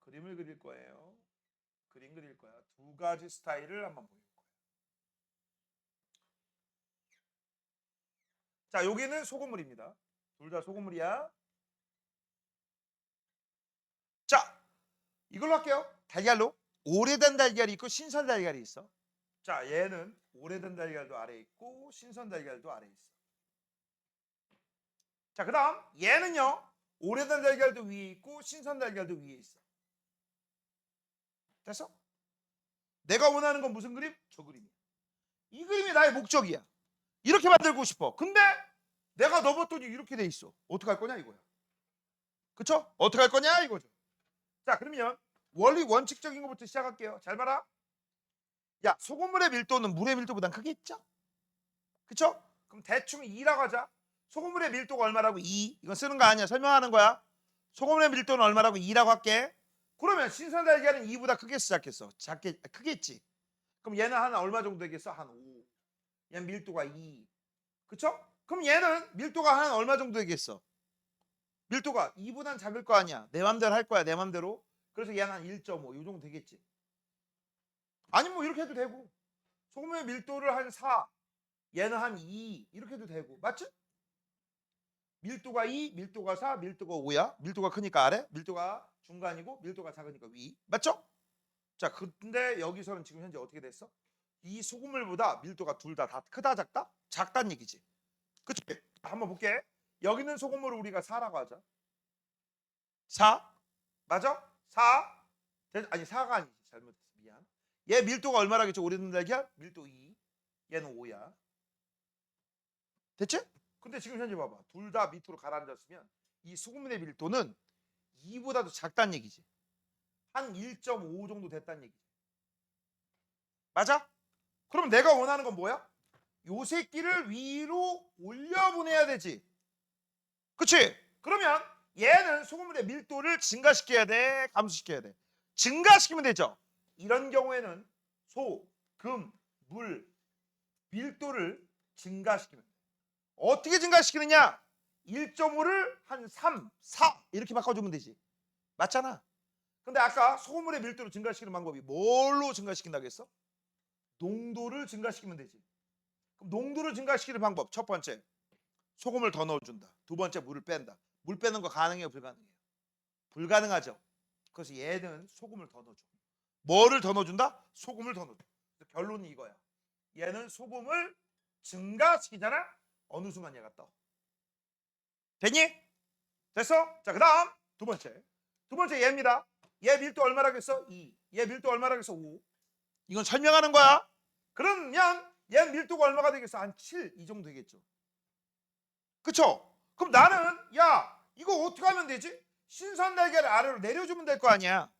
그림을 그릴 거예요. 그림 그릴 거야. 두 가지 스타일을 한번 보여줄 거야. 자, 여기는 소금물입니다. 둘 다 소금물이야. 자, 이걸로 할게요. 달걀로. 오래된 달걀이 있고 신선 달걀이 있어. 자, 얘는 오래된 달걀도 아래에 있고 신선 달걀도 아래에 있어. 자, 그 다음 얘는요. 오래된 달걀도 위에 있고 신선 달걀도 위에 있어. 됐어? 내가 원하는 건 무슨 그림? 저 그림이야. 이 그림이 나의 목적이야. 이렇게 만들고 싶어. 근데 내가 넘었더니 이렇게 돼 있어. 어떡할 거냐 이거야. 그쵸? 어떡할 거냐 이거죠. 자, 그러면 원리 원칙적인 것부터 시작할게요. 잘 봐라. 야, 소금물의 밀도는 물의 밀도보다 크겠죠? 그쵸? 그럼 대충 2라고 하자. 소금물의 밀도가 얼마라고? 2. 이건 쓰는 거 아니야. 설명하는 거야. 소금물의 밀도는 얼마라고? 2라고 할게. 그러면 신선 달걀은 2보다 크겠어, 작겠어? 크겠지. 그럼 얘는 한 얼마 정도 되겠어? 한 5. 얘는 밀도가 2. 그쵸? 그럼 얘는 밀도가 한 얼마 정도 되겠어? 밀도가 2보단 작을 거 아니야. 내 맘대로 할 거야, 내 맘대로. 그래서 얘는 한 1.5. 이 정도 되겠지. 아니 뭐 이렇게 해도 되고. 소금의 밀도를 한 4. 얘는 한 2. 이렇게 해도 되고. 맞지? 밀도가 2, 밀도가 4, 밀도가 5야. 밀도가 크니까 아래, 밀도가 중간이고 밀도가 작으니까 위. 맞죠? 자, 근데 여기서는 지금 현재 어떻게 됐어? 이 소금물보다 밀도가 둘 다 크다 작다? 작다는 얘기지. 그치? 한번 볼게. 여기 있는 소금물을 우리가 4라고 하자. 4? 맞아? 4? 아니 4가 아니지. 잘못했어. 미안. 얘 밀도가 얼마라겠죠? 오래된 달걀? 밀도 2. 얘는 5야. 됐지? 근데 지금 현재 봐봐. 둘 다 밑으로 가라앉았으면 이 소금물의 밀도는 2보다도 작다는 얘기지. 한 1.5 정도 됐다는 얘기지. 맞아? 그럼 내가 원하는 건 뭐야? 요 새끼를 위로 올려보내야 되지. 그치? 그러면 얘는 소금물의 밀도를 증가시켜야 돼? 감소시켜야 돼? 증가시키면 되죠. 이런 경우에는 소, 금, 물, 밀도를 증가시키면 돼. 어떻게 증가시키느냐? 1.5를 한 3, 4 이렇게 바꿔주면 되지. 맞잖아. 근데 아까 소금물의 밀도를 증가시키는 방법이 뭘로 증가시킨다고 했어? 농도를 증가시키면 되지. 그럼 농도를 증가시키는 방법 첫 번째 소금을 더 넣어준다. 두 번째 물을 뺀다. 물 빼는 거 가능해요? 불가능해요? 불가능하죠. 그래서 얘는 소금을 더 넣어줘. 뭐를 더 넣어준다? 소금을 더 넣어줘. 결론이 이거야. 얘는 소금을 증가시키잖아. 어느 순간 얘가 떠. 됐니? 됐어? 자, 그 다음 두 번째 얘입니다. 얘 밀도 얼마라고 했어? 2. 얘 밀도 얼마라고 했어? 5. 이건 설명하는 거야. 그러면 얘 밀도가 얼마가 되겠어? 한 7 이 정도 되겠죠. 그쵸? 그럼 나는 야 이거 어떻게 하면 되지? 신선 달걀을 아래로 내려주면 될 거 아니야.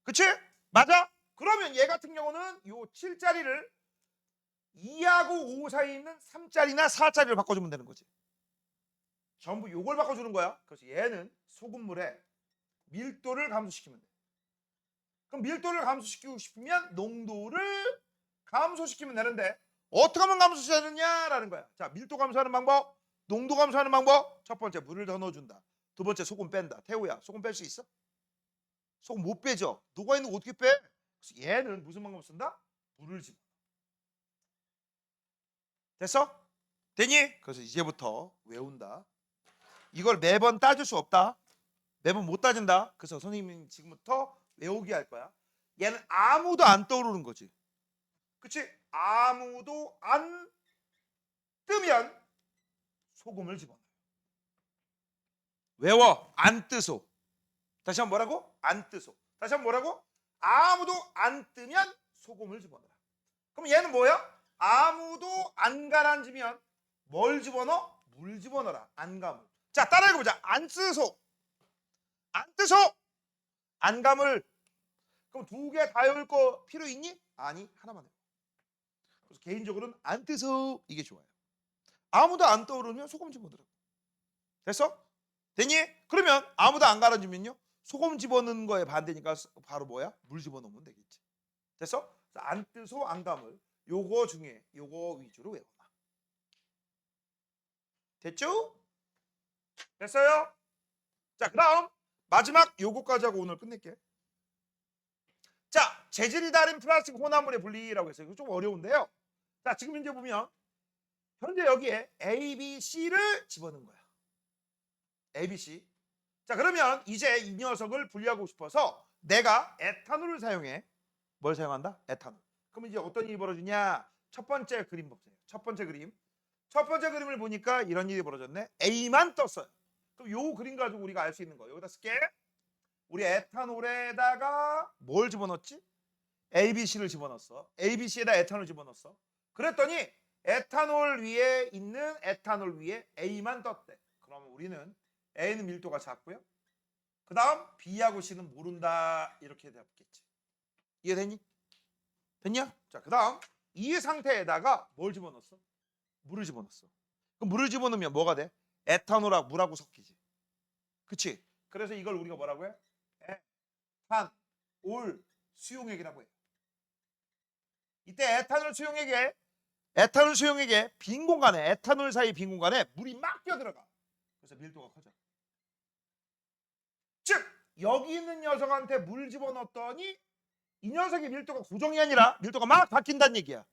그치? 맞아? 그러면 얘 같은 경우는 요 7짜리를 2하고 5 사이에 있는 3짜리나 4짜리를 바꿔주면 되는 거지. 전부 요걸 바꿔주는 거야. 그래서 얘는 소금물에 밀도를 감소시키면 돼. 그럼 밀도를 감소시키고 싶으면 농도를 감소시키면 되는데 어떻게 하면 감소시키느냐라는 거야. 자, 밀도 감소하는 방법, 농도 감소하는 방법. 첫 번째, 물을 더 넣어준다. 두 번째, 소금 뺀다. 태우야, 소금 뺄 수 있어? 소금 못 빼죠. 녹아 있는 거 어떻게 빼? 그래서 얘는 무슨 방법 쓴다? 물을 집어. 됐어? 되니? 그래서 이제부터 외운다. 이걸 매번 따질 수 없다. 매번 못 따진다. 그래서 선생님이 지금부터 외우게 할 거야. 얘는 아무도 안 떠오르는 거지. 그치? 아무도 안 뜨면 소금을 집어넣어요. 외워. 안 뜨소. 다시 한번 뭐라고? 안 뜨소. 다시 한번 뭐라고? 아무도 안 뜨면 소금을 집어넣어라. 그럼 얘는 뭐야? 아무도 안 가라앉으면 뭘 집어넣어? 물 집어넣어라. 안감을. 자, 따라 읽어보자. 안 뜨소. 안 뜨소. 안감을. 그럼 두 개 다 외울 거 필요 있니? 아니, 하나만 해. 그래서 개인적으로는 안 뜨소 이게 좋아요. 아무도 안 떠오르면 소금 집어넣으라고. 됐어? 됐니? 그러면 아무도 안 가라앉으면요 소금 집어넣는 거에 반대니까 바로 뭐야? 물 집어넣으면 되겠지. 됐어? 안 뜨소 안감을 요거 중에 요거 위주로 외워놔. 됐죠? 됐어요? 자, 그다음 마지막 요거까지 하고 오늘 끝낼게. 자, 재질이 다른 플라스틱 혼합물의 분리라고 해서 이거 좀 어려운데요. 자, 지금 현재 보면 현재 여기에 A, B, C를 집어넣은 거야. A, B, C. 자, 그러면 이제 이 녀석을 분리하고 싶어서 내가 에탄올을 사용해. 뭘 사용한다? 에탄올. 그럼 이제 어떤 일이 벌어지냐? 첫 번째 그림 보세요. 첫 번째 그림. 첫 번째 그림을 보니까 이런 일이 벌어졌네. A만 떴어요. 그럼 요 그림 가지고 우리가 알 수 있는 거예요. 여기다 쓸게. 우리 에탄올에다가 뭘 집어넣었지? ABC를 집어넣었어. ABC에다 에탄올 집어넣었어. 그랬더니 에탄올 위에 있는 에탄올 위에 A만 떴대. 그러면 우리는 A는 밀도가 작고요. 그 다음 B하고 C는 모른다. 이렇게 되었겠지. 이해됐니? 됐냐? 자, 그 다음 이 상태에다가 뭘 집어넣었어? 물을 집어넣었어. 그럼 물을 집어넣으면 뭐가 돼? 에탄올하고 물하고 섞이지. 그치? 그래서 이걸 우리가 뭐라고 해? 에탄올 수용액이라고 해. 이때 에탄올 수용액에 빈 공간에 에탄올 사이 빈 공간에 물이 막 끼어들어가. 그래서 밀도가 커져. 즉 여기 있는 녀석한테 물 집어넣었더니 이 녀석의 밀도가 고정이 아니라 밀도가 막 바뀐다는 얘기야.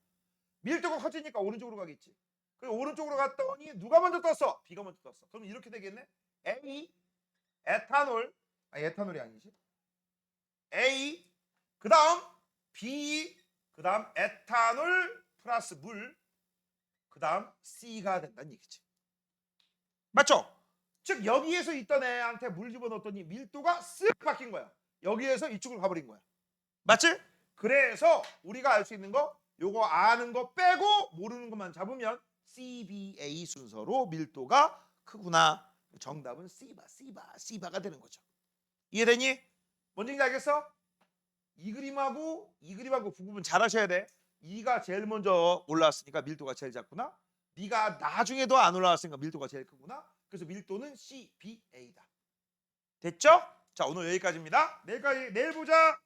밀도가 커지니까 오른쪽으로 가겠지. 그리고 오른쪽으로 갔더니 누가 먼저 떴어? B가 먼저 떴어. 그럼 이렇게 되겠네. A 에탄올 에탄올이 아니지. A 그 다음 B 그 다음 에탄올 플러스 물 그 다음 C가 된다는 얘기지. 맞죠? 즉 여기에서 있던 애한테 물 집어넣었더니 밀도가 쓱 바뀐 거야. 여기에서 이쪽으로 가버린 거야. 맞지? 그래서 우리가 알 수 있는 거 요거 아는 거 빼고 모르는 것만 잡으면 CBA 순서로 밀도가 크구나. 정답은 C바가 되는 거죠. 이해되니? 뭔지 알겠어? 이 그림하고 구분 잘 하셔야 돼. 2가 제일 먼저 올라왔으니까 밀도가 제일 작구나. B가 나중에도 안 올라왔으니까 밀도가 제일 크구나. 그래서 밀도는 CBA다. 됐죠? 자, 오늘 여기까지입니다. 내일 보자.